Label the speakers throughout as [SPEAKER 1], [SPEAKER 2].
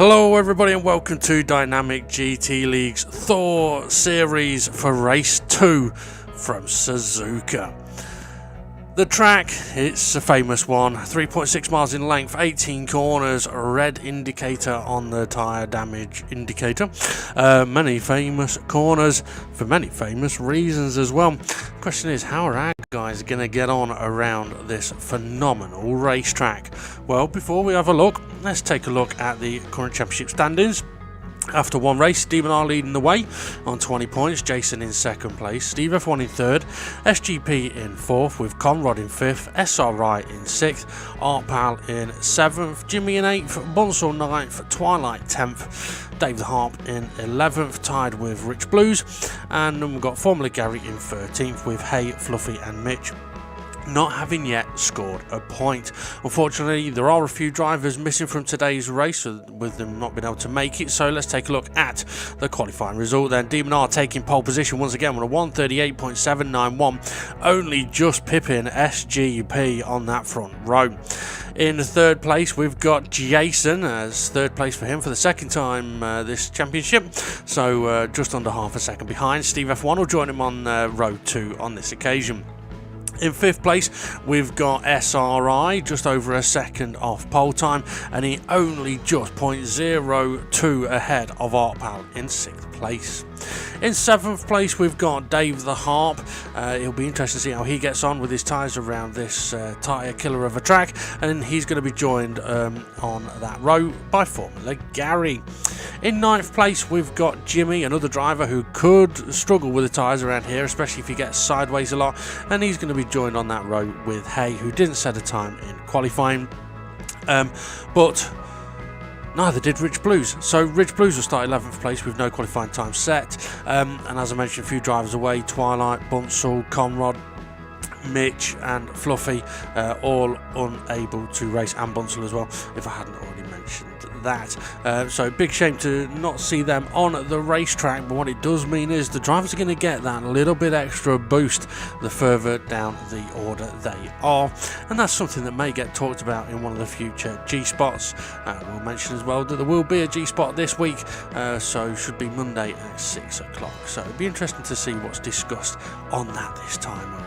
[SPEAKER 1] Hello everybody and welcome to Dynamic GT League's Thor series for race 2 from Suzuka. The track, it's a famous one, 3.6 miles in length, 18 corners, red indicator on the tyre damage indicator. Many famous corners for many famous reasons as well. Question is, how are our guys going to get on around this phenomenal racetrack? Well, before we have a look, let's take a look at the current championship standings. After one race, Steve and I leading the way on 20 points, Jason in second place, Steve F1 in third, SGP in fourth with Conrad in fifth, SRI in sixth, Artpal in seventh, Jimmy in eighth, Bunsell ninth, Twilight 10th, Dave the Harp in 11th, tied with Rich Blues, and then we've got Formula Gary in 13th with Hay, Fluffy and Mitch not having yet scored a point. Unfortunately, there are a few drivers missing from today's race with them not being able to make it, so let's take a look at the qualifying result then. Demon R taking pole position once again with a 138.791, only just pipping SGP on that front row. In third place, we've got Jason as third place for him for the second time this championship, so just under half a second behind. Steve F1 will join him on row 2 on this occasion. In fifth place, we've got SRI, just over a second off pole time, and he only just 0.02 ahead of Artpal in sixth place. In seventh place, we've got Dave the Harp. It'll be interesting to see how he gets on with his tyres around this tyre killer of a track, and he's going to be joined on that row by Formula Gary. In ninth place, we've got Jimmy, another driver who could struggle with the tyres around here, especially if he gets sideways a lot, and he's going to be joined on that row with Hay, who didn't set a time in qualifying, but neither did Rich Blues. So Rich Blues will start 11th place with no qualifying time set, and as I mentioned, a few drivers away: Twilight, Bunsell, Conrad, Mitch and Fluffy, all unable to race, and Bunsell as well, if I hadn't already mentioned that. So big shame to not see them on the racetrack, but what it does mean is the drivers are going to get that little bit extra boost the further down the order they are, and that's something that may get talked about in one of the future G-spots. We'll mention as well that there will be a G-spot this week, so should be Monday at 6 o'clock, so it'll be interesting to see what's discussed on that this time around.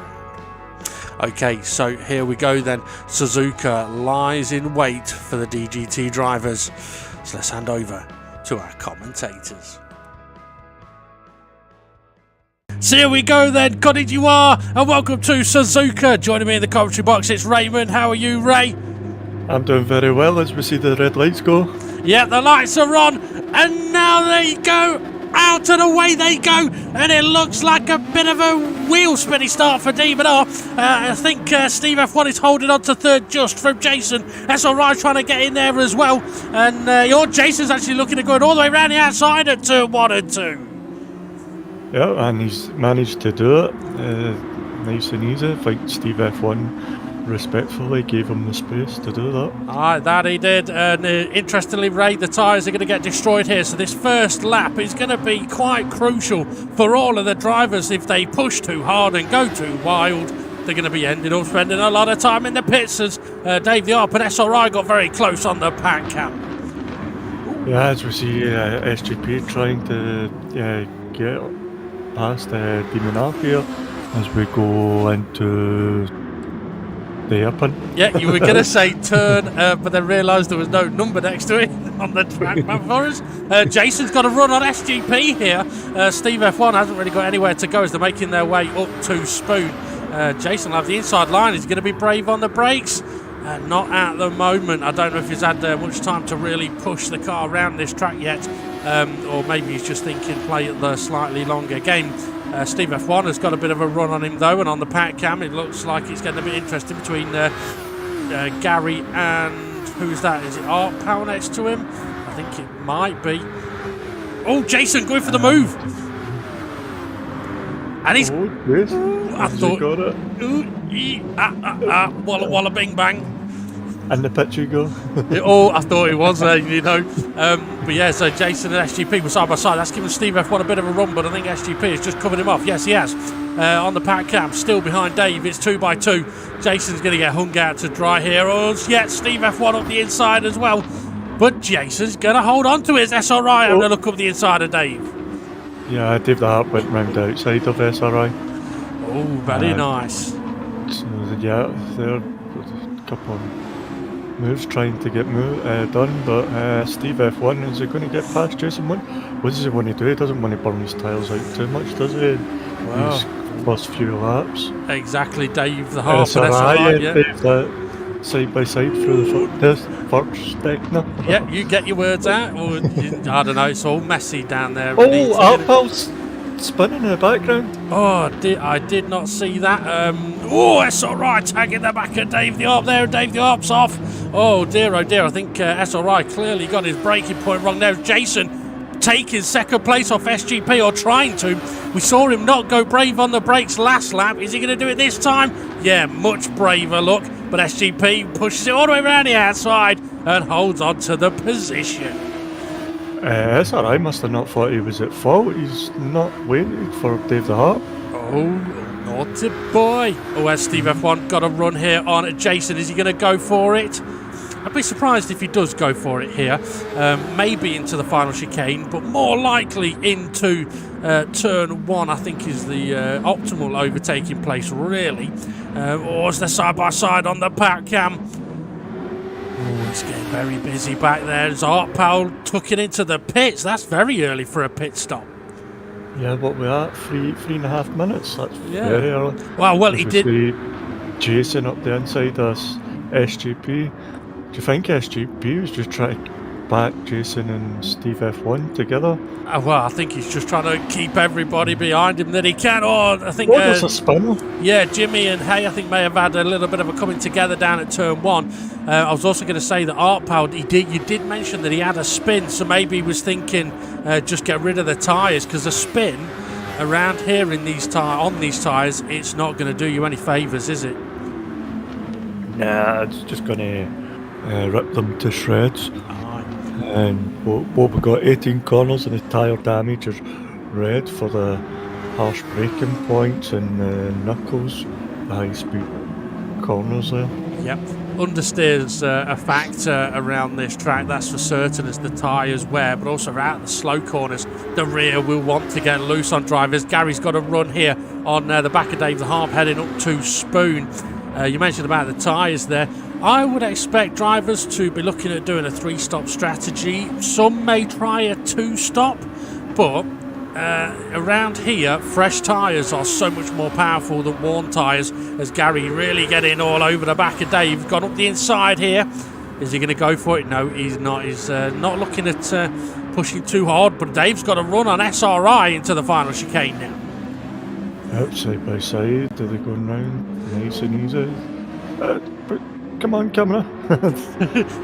[SPEAKER 1] Okay, so here we go then. Suzuka lies in wait for the DGT drivers. So let's hand over to our commentators. So here we go then, konnichiwa, and welcome to Suzuka. Joining me in the commentary box, it's Raymond. How are you, Ray?
[SPEAKER 2] I'm doing very well as we see the red lights go.
[SPEAKER 1] Yeah, the lights are on, and now they go. Out and away they go, and it looks like a bit of a wheel spinny start for Demon R. I think Steve F1 is holding on to third just from Jason. SRI trying to get in there as well, and your Jason's actually looking at going all the way around the outside at turn 1 and 2.
[SPEAKER 2] Yeah, and he's managed to do it nice and easy. I think Steve F1 respectfully gave him the space to do that.
[SPEAKER 1] Aye, that he did, and interestingly, Ray, the tyres are going to get destroyed here, so this first lap is going to be quite crucial for all of the drivers. If they push too hard and go too wild, they're going to be ending up spending a lot of time in the pits, as Dave the Arp and SRI got very close on the pack cam.
[SPEAKER 2] Yeah, as we see SGP trying to get past Demon R here as we go into the hairpin. Yeah,
[SPEAKER 1] you were going to say turn, but then realised there was no number next to it on the track map for us. Jason's got a run on SGP here. Steve F1 hasn't really got anywhere to go as they're making their way up to Spoon. Jason will have the inside line. He's going to be brave on the brakes. Not at the moment. I don't know if he's had much time to really push the car around this track yet, or maybe he's just thinking play the slightly longer game. Steve F1 has got a bit of a run on him though, and on the pack cam it looks like it's getting a bit interesting between Gary and who's that? Is it Artpal next to him? I think it might be. Oh, Jason going for the move, and he's.
[SPEAKER 2] Oh, yes.
[SPEAKER 1] I thought.
[SPEAKER 2] Got it.
[SPEAKER 1] Walla walla bing bang.
[SPEAKER 2] And the pitch you go.
[SPEAKER 1] I thought it was, but yeah, so Jason and SGP were side by side. That's given Steve F1 a bit of a run, but I think SGP has just covered him off. Yes, he has. On the pack cam, still behind Dave. It's 2 by 2. Jason's going to get hung out to dry here. Oh, yeah, Steve F1 up the inside as well. but Jason's going to hold on to it. That's all right. I'm going to look up the inside of Dave.
[SPEAKER 2] Yeah, Dave the Harp went round the outside of SRI.
[SPEAKER 1] Oh, very nice.
[SPEAKER 2] So, yeah, there a couple of moves trying to get done, but Steve F1, is he going to get past Jason 1? What does he want to do? He doesn't want to burn his tyres out too much, does he?
[SPEAKER 1] Wow.
[SPEAKER 2] These first few laps.
[SPEAKER 1] Exactly, Dave the Harp.
[SPEAKER 2] SRI,
[SPEAKER 1] yeah.
[SPEAKER 2] Dave side by side through the first deck.
[SPEAKER 1] Yeah, you get your words out. Or I don't know, it's all messy down there.
[SPEAKER 2] Oh, Alpal's spinning in the background.
[SPEAKER 1] Oh, I did not see that. Oh, SRI tagging the back of Dave the Harp there. Dave the Harp's off. Oh dear, I think SRI clearly got his braking point wrong there. Jason taking second place off SGP, or trying to. We saw him not go brave on the brakes last lap. Is he going to do it this time? Yeah, much braver look. But SGP pushes it all the way around the outside and holds on to the position.
[SPEAKER 2] SRI must have not thought he was at fault. He's not waiting for Dave the Harp.
[SPEAKER 1] Oh, naughty boy. Oh, has Steve F1 got a run here on Jason? Is he going to go for it? I'd be surprised if he does go for it here. Maybe into the final chicane, but more likely into turn 1, I think, is the optimal overtaking place, really. Or is there side-by-side on the pack cam? Oh, it's getting very busy back there. There's Artpal tucking into the pits. That's very early for a pit stop.
[SPEAKER 2] Yeah, what we're at, 3.5 minutes. That's very early.
[SPEAKER 1] Well, he did.
[SPEAKER 2] Jason up the inside us, SGP. Do you think SGP was just trying to back Jason and Steve F1 together?
[SPEAKER 1] Well, I think he's just trying to keep everybody behind him that he can. Oh, I think.
[SPEAKER 2] There's a spinner.
[SPEAKER 1] Yeah, Jimmy and Hay, I think, may have had a little bit of a coming together down at turn 1. I was also going to say that Artpal, you did mention that he had a spin, so maybe he was thinking just get rid of the tyres, because a spin around here in on these tyres, it's not going to do you any favours, is it?
[SPEAKER 2] Nah, it's just going to rip them to shreds. And what we got, 18 corners, and the tyre damage is red for the harsh braking points and knuckles, the high speed corners there.
[SPEAKER 1] Yep, understeer's a factor around this track, that's for certain, as the tyres wear, but also out the slow corners, the rear will want to get loose on drivers. Gary's got a run here on the back of Dave the Harp, heading up to Spoon. You mentioned about the tyres there. I would expect drivers to be looking at doing a 3-stop strategy. Some may try a 2-stop, but around here, fresh tyres are so much more powerful than worn tyres, as Gary really getting all over the back of Dave. Gone up the inside here. Is he going to go for it? No, he's not. He's not looking at pushing too hard, but Dave's got a run on SRI into the final chicane now.
[SPEAKER 2] Out side by side, are they going round nice and easy? But come on, camera.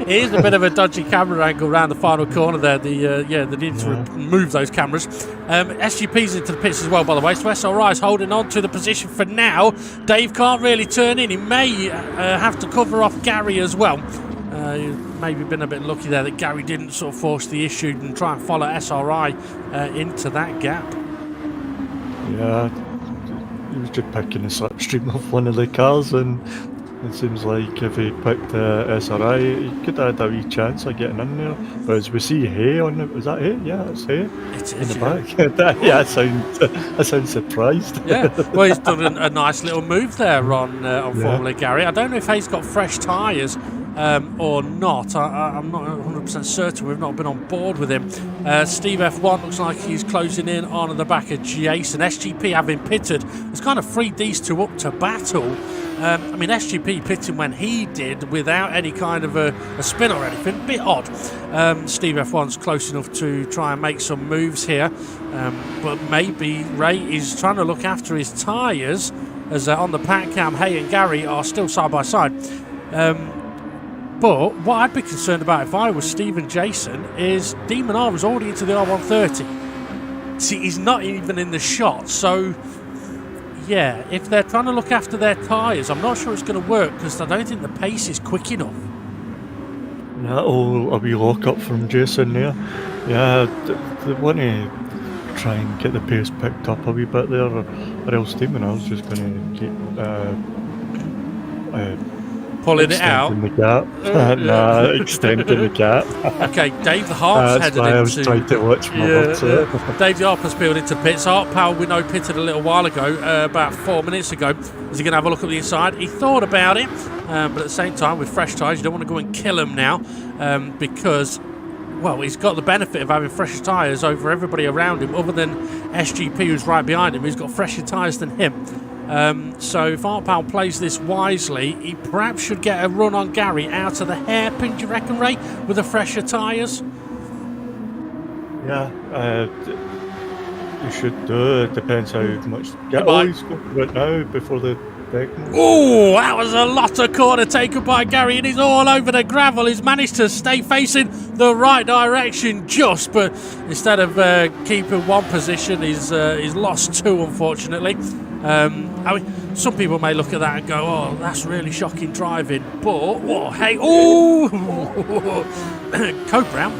[SPEAKER 1] Here's a bit of a dodgy camera angle around the final corner there. They need to remove those cameras. SGP's into the pits as well, by the way, so SRI is holding on to the position for now. Dave can't really turn in. He may have to cover off Gary as well. Maybe been a bit lucky there that Gary didn't sort of force the issue and try and follow SRI into that gap.
[SPEAKER 2] Yeah, he was just picking the slipstream of one of the cars, and it seems like if he picked SRI, he could have had a wee chance of getting in there. But as we see Hay on the... Is that Hay? Yeah, that's Hay.
[SPEAKER 1] It
[SPEAKER 2] in
[SPEAKER 1] is,
[SPEAKER 2] the back. Yeah, I sound surprised.
[SPEAKER 1] Yeah, well, he's done a nice little move there on Formula Gary. I don't know if Hay's got fresh tyres or not. I'm not 100% certain. We've not been on board with him. Steve F1 looks like he's closing in on the back of Jason. SGP having pitted has kind of freed these two up to battle. I mean, SGP pitting when he did without any kind of a spin or anything, a bit odd. Steve F1's close enough to try and make some moves here, but maybe Ray is trying to look after his tyres, as on the pack cam, Hay and Gary are still side by side. But what I'd be concerned about if I was Steve and Jason is Demon R is already into the R130. See, he's not even in the shot, so... Yeah, if they're trying to look after their tyres, I'm not sure it's going to work, because I don't think the pace is quick enough.
[SPEAKER 2] A wee lock-up from Jason there. Yeah, they want to try and get the pace picked up a wee bit there, or else Demon R's just going to keep
[SPEAKER 1] pulling it out.
[SPEAKER 2] Extending the gap. Nah, extending the gap.
[SPEAKER 1] Okay, Dave the Harp's
[SPEAKER 2] That's
[SPEAKER 1] headed
[SPEAKER 2] why
[SPEAKER 1] into...
[SPEAKER 2] I was trying to watch my words there.
[SPEAKER 1] Dave the Harp has spilled into pits. Art Powell, we know, pitted a little while ago, about 4 minutes ago. Is he going to have a look at the inside? He thought about it, but at the same time, with fresh tyres, you don't want to go and kill him now, because, well, he's got the benefit of having fresher tyres over everybody around him, other than SGP, who's right behind him, who's got fresher tyres than him. So if Art Powell plays this wisely, he perhaps should get a run on Gary out of the hairpin, do you reckon, Ray, with the fresher tyres?
[SPEAKER 2] Yeah, you should do. It depends how much. He's going to do it now before the segment.
[SPEAKER 1] Oh, that was a lot of corner taken by Gary, and he's all over the gravel. He's managed to stay facing the right direction just, but instead of keeping one position, he's lost two, unfortunately. I mean, some people may look at that and go, "Oh, that's really shocking driving," but hey, Code Brown.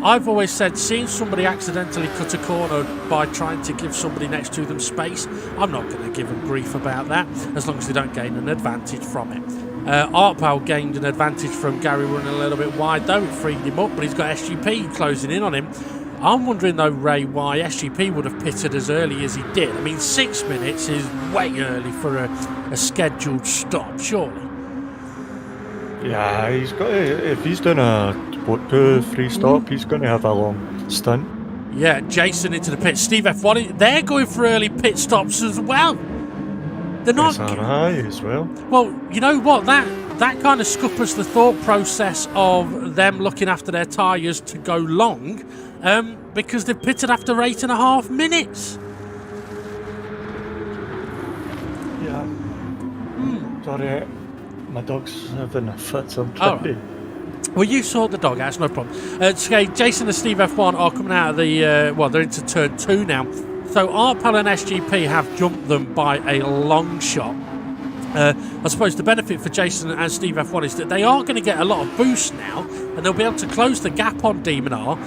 [SPEAKER 1] I've always said, seeing somebody accidentally cut a corner by trying to give somebody next to them space, I'm not going to give them grief about that, as long as they don't gain an advantage from it. Art Powell gained an advantage from Gary running a little bit wide, though. It freed him up, but he's got SGP closing in on him. I'm wondering, though, Ray, why SGP would have pitted as early as he did. I mean, 6 minutes is way early for a scheduled stop, surely.
[SPEAKER 2] Yeah, he's got. If he's done a 2-3 stop, he's going to have a long stint.
[SPEAKER 1] Yeah, Jason into the pit. Steve F1, they're going for early pit stops as well. They're not.
[SPEAKER 2] SRI as well.
[SPEAKER 1] Well, you know what? That kind of scuppers the thought process of them looking after their tyres to go long, because they've pitted after 8.5 minutes.
[SPEAKER 2] Yeah. Sorry, my dog's having a fit, so I'm trying to...
[SPEAKER 1] Well, you sort the dog out, it's no problem. Okay, Jason and Steve F1 are coming out of the... they're into turn 2 now. So Art Powell and SGP have jumped them by a long shot. I suppose the benefit for Jason and Steve F1 is that they are going to get a lot of boost now, and they'll be able to close the gap on Demon R.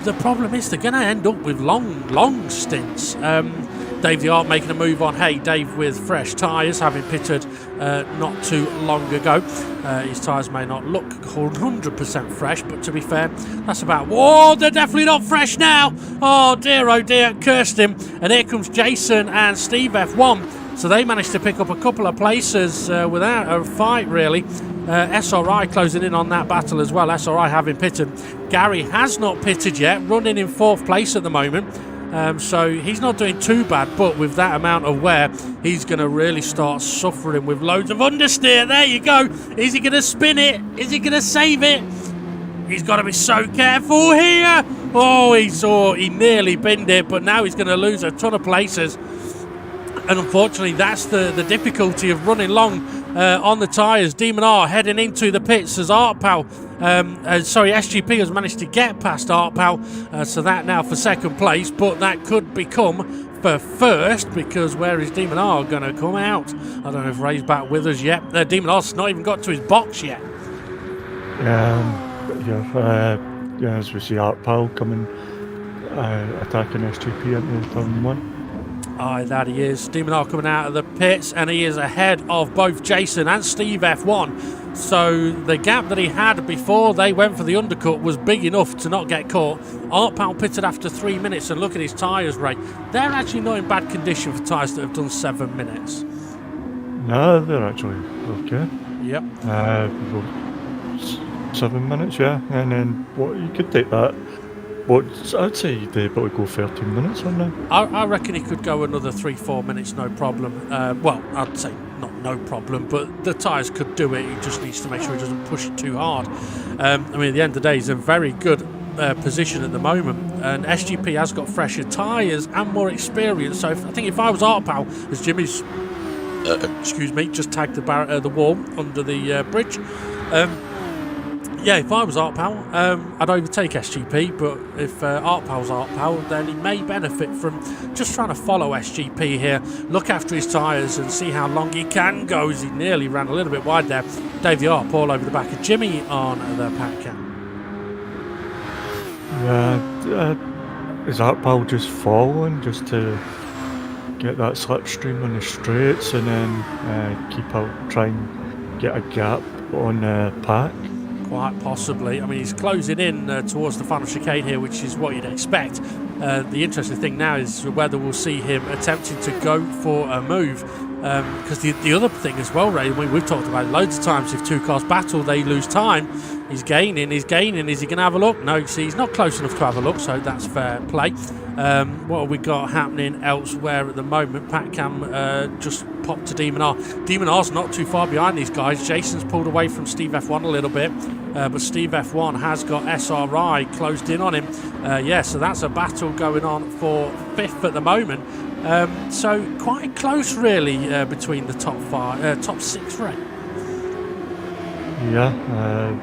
[SPEAKER 1] The problem is they're going to end up with long stints. Dave the Art making a move on. Hey, Dave with fresh tyres, having pitted not too long ago. His tyres may not look 100% fresh, but to be fair, that's about... Whoa, they're definitely not fresh now. Oh dear, cursed him. And here comes Jason and Steve F1. So they managed to pick up a couple of places without a fight, really. SRI closing in on that battle as well. SRI having pitted. Gary has not pitted yet, running in 4th place at the moment. So he's not doing too bad, but with that amount of wear, he's going to really start suffering with loads of understeer. There you go. Is he going to spin it? Is he going to save it? He's got to be so careful here. Oh, he nearly binned it, but now he's going to lose a ton of places. And unfortunately, that's the difficulty of running long on the tyres. Demon R heading into the pits as Art Powell. SGP has managed to get past Art Powell. So that now for 2nd place. But that could become for 1st, because where is Demon R going to come out? I don't know if Ray's back with us yet. Demon R's not even got to his box yet.
[SPEAKER 2] As we see Art Powell coming, attacking SGP into turn 1.
[SPEAKER 1] Aye, that he is. Demon R coming out of the pits, and he is ahead of both Jason and Steve F1. So the gap that he had before they went for the undercut was big enough to not get caught. Art Powell pitted after 3 minutes, and look at his tyres, Ray. They're actually not in bad condition for tyres that have done 7 minutes.
[SPEAKER 2] No, they're actually okay.
[SPEAKER 1] Yep.
[SPEAKER 2] 7 minutes, yeah. And then you could take that. But I'd say you'd be able to go 13 minutes on that.
[SPEAKER 1] I reckon he could go another 3-4 minutes, no problem. Well, I'd say not no problem, but the tyres could do it. He just needs to make sure he doesn't push it too hard. I mean, at the end of the day, he's in a very good position at the moment. And SGP has got fresher tyres and more experience. So I think if I was Art Powell, as Jimmy's, just tagged the wall under the bridge. Yeah, if I was Art Powell, I'd overtake SGP, but if Art Powell's Art Powell, then he may benefit from just trying to follow SGP here, look after his tyres and see how long he can go, as he nearly ran a little bit wide there. Dave the Art all over the back of Jimmy on the pack cam.
[SPEAKER 2] Yeah, is Art Powell just following just to get that slipstream on the straights and then keep out, try and get a gap on Pack.
[SPEAKER 1] Quite possibly. I mean, he's closing in towards the final chicane here, which is what you'd expect. The interesting thing now is whether we'll see him attempting to go for a move. Because the other thing as well, Ray, we've talked about it loads of times, if two cars battle, they lose time. He's gaining. Is he going to have a look? No, see, he's not close enough to have a look, so that's fair play. What have we got happening elsewhere at the moment? Patcam just popped to Demon R. Demon R's not too far behind these guys. Jason's pulled away from Steve F1 a little bit, but Steve F1 has got SRI closed in on him. So that's a battle going on for 5th at the moment. So quite close, really, between the top 6, right?
[SPEAKER 2] Yeah.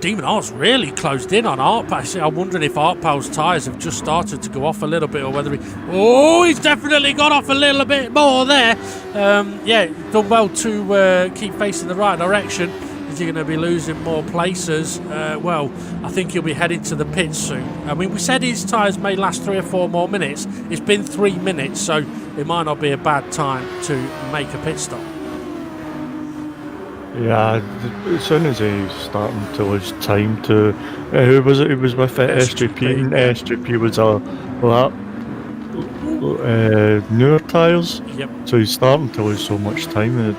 [SPEAKER 1] Demon R's really closed in on Artpal. I'm wondering if Artpal's tyres have just started to go off a little bit, or whether he's definitely got off a little bit more there. Done well to keep facing the right direction. Is he going to be losing more places? I think he'll be heading to the pits soon. I mean, we said his tyres may last 3 or 4 more minutes. It's been 3 minutes, so it might not be a bad time to make a pit stop.
[SPEAKER 2] Yeah, as soon as he's starting to lose time to... who was it? It was with SGP, and SGP was a lap newer tyres. Yep. So he's starting to lose so much time.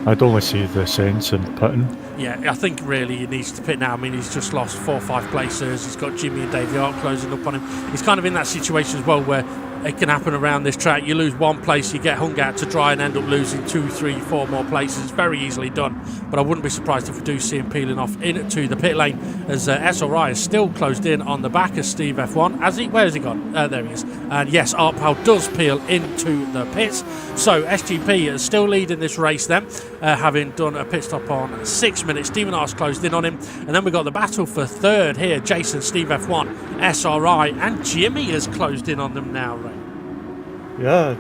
[SPEAKER 2] I don't see the sense in pitting. Yeah,
[SPEAKER 1] I think really he needs to pit now. I mean, he's just lost 4 or 5 places. He's got Jimmy and Davey Hart closing up on him. He's kind of in that situation as well where it can happen around this track. You lose 1 place, you get hung out to dry and end up losing 2, 3, 4 more places. It's very easily done, but I wouldn't be surprised if we do see him peeling off into the pit lane, as SRI is still closed in on the back of Steve F1. Where has he gone? There he is. And yes, Artpal does peel into the pits. So SGP is still leading this race then, having done a pit stop on 6 minutes. Demon R's closed in on him, and then we've got the battle for 3rd here. Jason, Steve F1, SRI, and Jimmy has closed in on them now, Ray.
[SPEAKER 2] Yeah,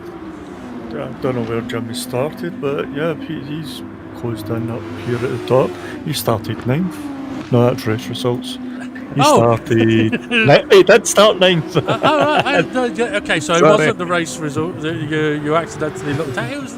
[SPEAKER 2] I don't know where Jimmy started, but yeah, he's closed in up here at the top. He started 9th. No, that's race results. He did start 9th.
[SPEAKER 1] Okay, so it wasn't the race result that you accidentally looked at. It was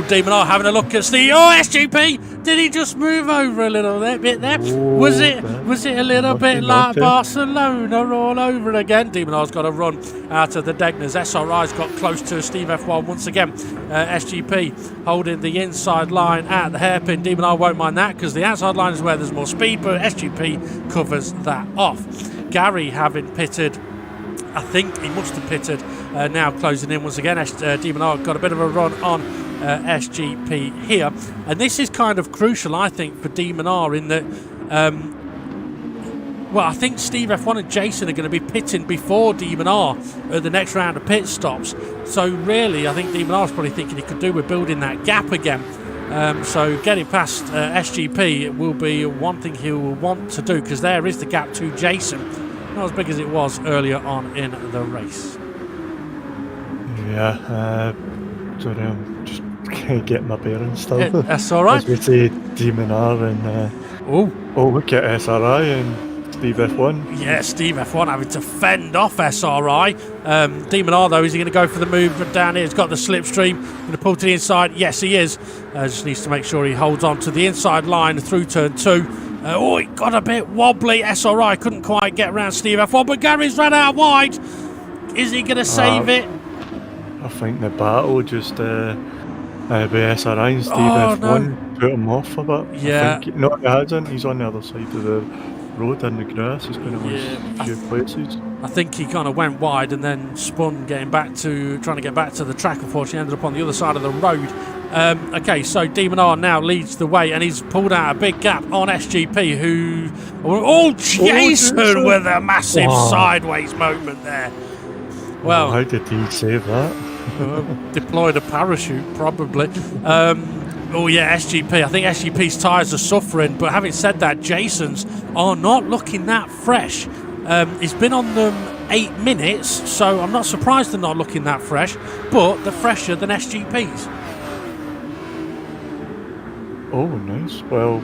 [SPEAKER 1] Demon R having a look at Steve. SGP! Did he just move over a little bit there? Was it a little bit like Barcelona all over again? Demon R's got a run out of the Degners. SRI's got close to Steve F1 once again. SGP holding the inside line at the hairpin. Demon R won't mind that because the outside line is where there's more speed, but SGP covers that off. Gary having pitted, I think he must have pitted, now closing in once again. Demon R got a bit of a run on SGP here, and this is kind of crucial, I think, for Demon R in that I think Steve F1 and Jason are going to be pitting before Demon R at the next round of pit stops. So really, I think Demon R is probably thinking he could do with building that gap again. So getting past SGP will be one thing he will want to do, because there is the gap to Jason. Not as big as it was earlier on in the race.
[SPEAKER 2] Yeah, sorry, I'm just getting my bearings still.
[SPEAKER 1] Yeah, that's all right.
[SPEAKER 2] As we say, Demon R and look at SRI and Steve F1.
[SPEAKER 1] Yeah, Steve F1 having to fend off SRI. Demon R, though, is he going to go for the move down here? He's got the slipstream. Going to pull to the inside. Yes, he is. Just needs to make sure he holds on to the inside line through turn 2. It got a bit wobbly. SRI couldn't quite get around Steve F1, but Gary's ran out wide. Is he going to save it?
[SPEAKER 2] I think the battle just with SRI and Steve F1 put him off a bit.
[SPEAKER 1] Yeah.
[SPEAKER 2] He hasn't. He's on the other side of the road in the grass. He's going to lose a few places.
[SPEAKER 1] I think he kind of went wide and then spun trying to get back to the track. Unfortunately, ended up on the other side of the road. So Demon R now leads the way, and he's pulled out a big gap on SGP, Jason with a massive sideways moment there. Well,
[SPEAKER 2] how did he save that?
[SPEAKER 1] Deployed a parachute, probably. SGP. I think SGP's tyres are suffering, but having said that, Jason's are not looking that fresh. He's been on them 8 minutes, so I'm not surprised they're not looking that fresh, but they're fresher than SGP's.
[SPEAKER 2] Oh, nice. Well,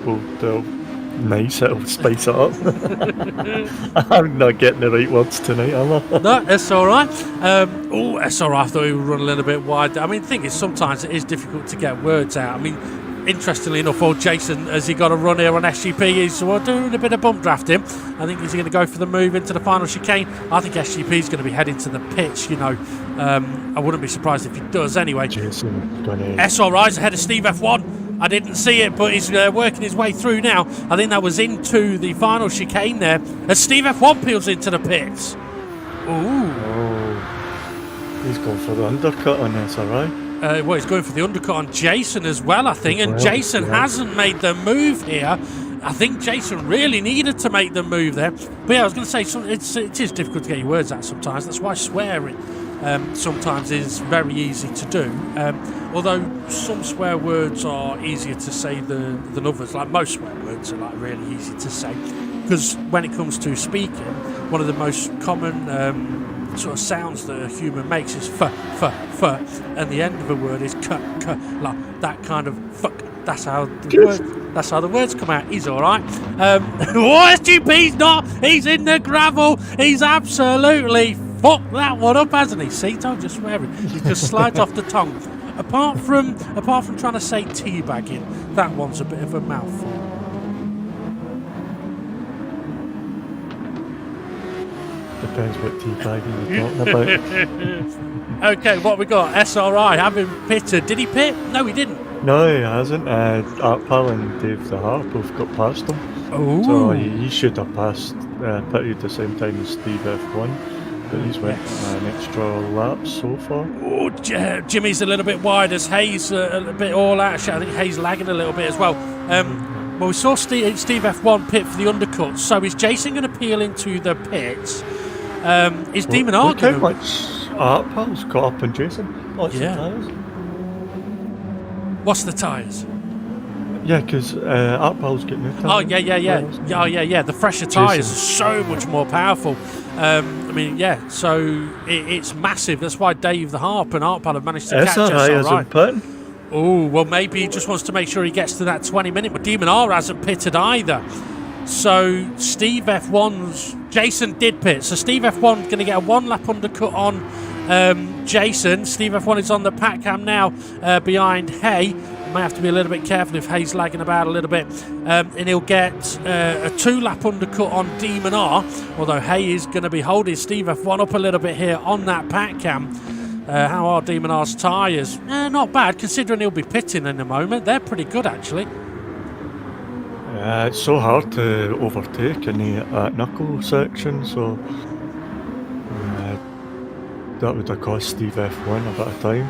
[SPEAKER 2] nice, it'll spice it up. I'm not getting the right words tonight, am I?
[SPEAKER 1] No, it's all right. It's all right. I thought he would run a little bit wide. I mean, the thing is, sometimes it is difficult to get words out. I mean, interestingly enough, old Jason, has he got a run here on SGP? He's doing a bit of bump drafting. I think he's going to go for the move into the final chicane. I think SGP is going to be heading to the pitch, I wouldn't be surprised if he does anyway.
[SPEAKER 2] Jason gonna...
[SPEAKER 1] SRI's ahead of Steve F1. I didn't see it, but he's working his way through now. I think that was into the final chicane there as Steve F1 peels into the pits. Ooh.
[SPEAKER 2] Oh, he's going for the undercut on SRI.
[SPEAKER 1] He's going for the undercut on Jason as well, I think. And Jason hasn't made the move here. I think Jason really needed to make the move there. But yeah, I was going to say, it is difficult to get your words out sometimes. That's why swearing sometimes is very easy to do. Although some swear words are easier to say than others. Like most swear words are like really easy to say. Because when it comes to speaking, one of the most common sort of sounds that a human makes is f, and the end of a word is k, like that kind of fuck. That's how the words come out. He's all right. SGP's not. He's in the gravel. He's absolutely fucked that one up, hasn't he? See, don't just swearing. He just slides off the tongue. Apart from trying to say teabagging, that one's a bit of a mouthful.
[SPEAKER 2] Depends what teabagging you're talking about.
[SPEAKER 1] Okay, what we got? SRI having pitted. Did he pit? No, he didn't.
[SPEAKER 2] No, he hasn't. Art Pal and Dave the Harp both got past him.
[SPEAKER 1] Ooh.
[SPEAKER 2] So he should have pitted at the same time as Steve F1. But he's went an extra lap so far.
[SPEAKER 1] Oh, Jimmy's a little bit wide as Hayes a little bit all out. I think Hayes lagging a little bit as well. Well, we saw Steve F1 pit for the undercut. So is Jason going to peel into the pits? Is Demon R
[SPEAKER 2] going to... Look how much Art Pal's got up on Jason. What's the tyres?
[SPEAKER 1] What's the tyres?
[SPEAKER 2] Yeah, because Art Pal's getting new tyres.
[SPEAKER 1] Oh, yeah. The fresher tyres are so much more powerful. So it's massive. That's why Dave the Harp and Art Pal have managed to catch
[SPEAKER 2] SRI hasn't pitted.
[SPEAKER 1] Oh, well, maybe he just wants to make sure he gets to that 20-minute, but Demon R hasn't pitted either. So Steve F1's... Jason did pit. So Steve F1's going to get a one-lap undercut on Jason. Steve F1 is on the pack cam now behind Hay. May have to be a little bit careful if Hay's lagging about a little bit. And he'll get a two-lap undercut on Demon R, although Hay is going to be holding Steve F1 up a little bit here on that pack cam. How are Demon R's tyres? Not bad, considering he'll be pitting in a moment. They're pretty good, actually.
[SPEAKER 2] It's so hard to overtake in the knuckle section, so that would have cost Steve F1 a bit of time.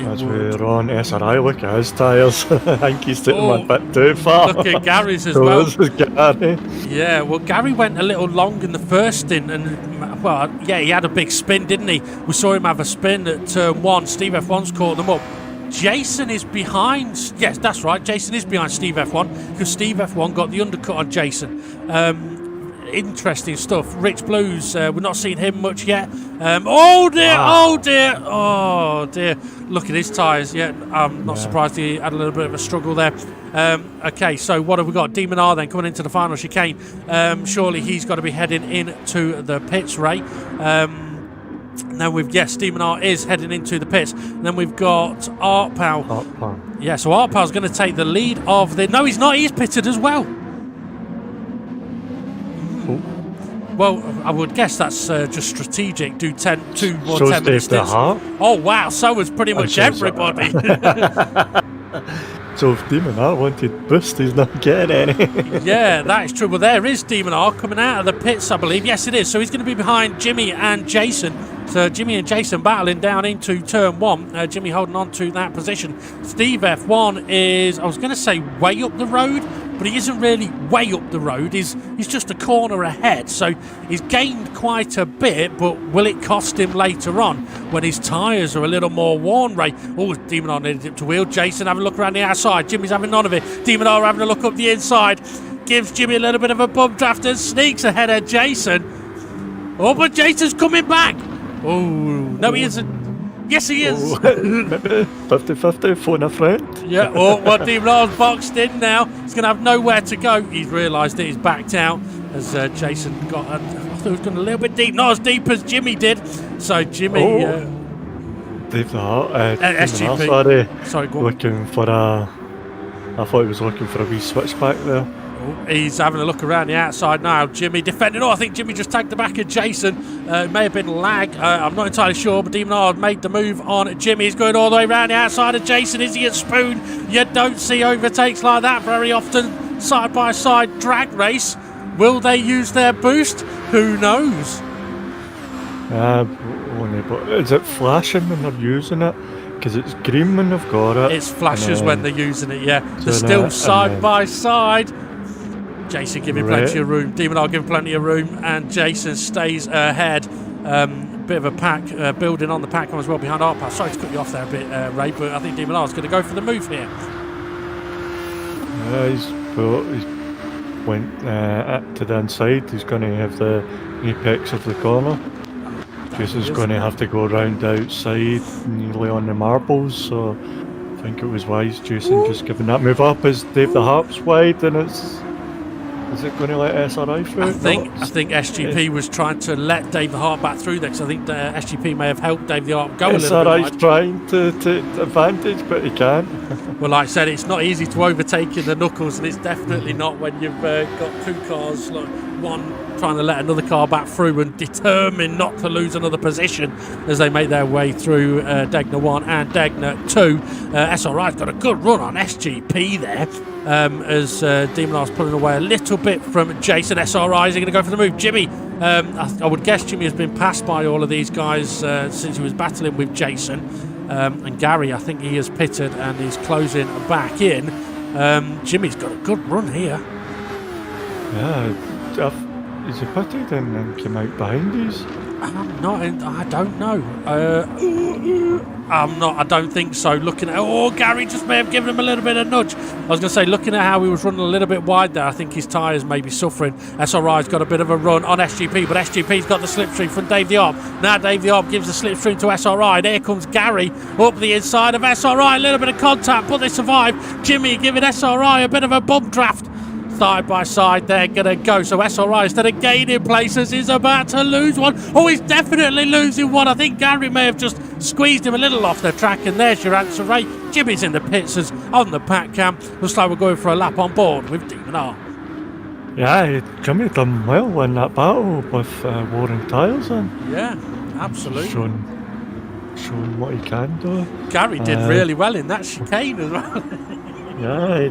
[SPEAKER 2] As we're on SRI, look at his tyres. I think he's taking one bit too far.
[SPEAKER 1] Look at Gary's as well.
[SPEAKER 2] This is Gary.
[SPEAKER 1] Yeah, well, Gary went a little long in the first stint, and he had a big spin, didn't he? We saw him have a spin at turn 1. Steve F1's caught them up. Jason is behind. Yes, that's right. Jason is behind Steve F1 because Steve F1 got the undercut on Jason. Interesting stuff. Rich Blues, we're not seeing him much yet. Oh dear. Look at his tyres. Yeah, I'm not surprised he had a little bit of a struggle there. Okay, so what have we got? Demon R then coming into the final chicane. Surely he's got to be heading into the pits, Ray. Now Demon R is heading into the pits. And then we've got Art Pal. Yeah, so Art Pal's going to take the lead of the... No, he's not. He's pitted as well. Well, I would guess that's just strategic. Do 10 more 10 minutes. Oh, wow. So was pretty much everybody.
[SPEAKER 2] So if Demon R wanted boost, he's not getting any.
[SPEAKER 1] Yeah, that is true. Well, there is Demon R coming out of the pits, I believe. Yes, it is. So he's going to be behind Jimmy and Jason. So Jimmy and Jason battling down into turn 1. Jimmy holding on to that position. Steve F1 is, I was going to say way up the road, but he isn't really way up the road. He's just a corner ahead. So he's gained quite a bit, but will it cost him later on when his tyres are a little more worn, Ray? Oh, Demon R needed it to wheel. Jason having a look around the outside. Jimmy's having none of it. Demon R having a look up the inside. Gives Jimmy a little bit of a bump draft and sneaks ahead of Jason. Oh, but Jason's coming back. Oh, no, he isn't. Yes, he is.
[SPEAKER 2] Maybe 50-50, phone a friend.
[SPEAKER 1] Yeah, well, Demon R's boxed in now. He's going to have nowhere to go. He's realised that he's backed out as Jason got... I thought he was going a little bit deep. Not as deep as Jimmy did. So Jimmy...
[SPEAKER 2] Dave the Heart.
[SPEAKER 1] SGP. Sorry, go on.
[SPEAKER 2] Looking for a... I thought he was looking for a wee switchback there.
[SPEAKER 1] He's having a look around the outside now. Jimmy defending. I think Jimmy just tagged the back of Jason. It may have been lag. I'm not entirely sure, but Demon R made the move on Jimmy. He's going all the way around the outside of Jason. Is he at Spoon? You don't see overtakes like that very often. Side by side drag race. Will they use their boost? Who knows?
[SPEAKER 2] But is it flashing when they're using it? Because it's green when they've got it.
[SPEAKER 1] It's flashes when they're using it, yeah. They're still side by side. Jason giving plenty of room. Demon R giving plenty of room, and Jason stays ahead. Bit of a pack building on the pack as well behind our pass. Sorry to cut you off there a bit, Ray, but I think Demon R is going to go for the move here.
[SPEAKER 2] He's went to the inside. He's going to have the apex of the corner. Jason's going to have to go around the outside, nearly on the marbles. So I think it was wise Jason just giving that move up as Dave the Harp's wide, and is it going to let SRI through?
[SPEAKER 1] I think SGP was trying to let Dave the Harp back through there, because I think the SGP may have helped Dave the Harp go a little bit wide.
[SPEAKER 2] SRI's trying to advantage, but he can't.
[SPEAKER 1] Well, like I said, it's not easy to overtake in the knuckles, and it's definitely not when you've got two cars, like one trying to let another car back through and determined not to lose another position as they make their way through Degner 1 and Degner 2. SRI's got a good run on SGP there. As Demon R's pulling away a little bit from Jason. SRI is going to go for the move. Jimmy, I would guess Jimmy has been passed by all of these guys since he was battling with Jason. And Gary, I think he has pitted and he's closing back in. Jimmy's got a good run here.
[SPEAKER 2] Yeah, is he pitted and came out behind these?
[SPEAKER 1] I don't know. I don't think so. Looking at... Gary just may have given him a little bit of nudge. I was going to say, looking at how he was running a little bit wide there, I think his tyres may be suffering. SRI's got a bit of a run on SGP, but SGP's got the slipstream from Dave the Arb. Now Dave the Arb gives the slipstream to SRI. There comes Gary up the inside of SRI. A little bit of contact, but they survive. Jimmy giving SRI a bit of a bump draft. Side by side, they're going to go. So SRI, instead of gaining places, is about to lose one. He's definitely losing one. I think Gary may have just squeezed him a little off the track, and there's your answer, Ray. Jimmy's in the pits as on the pack cam. Looks like we're going for a lap on board with Demon R.
[SPEAKER 2] Yeah, Jimmy done well in that battle with Warren tyres in.
[SPEAKER 1] Yeah, absolutely.
[SPEAKER 2] Showing what he can do.
[SPEAKER 1] Gary did really well in that chicane as well.
[SPEAKER 2] Yeah, he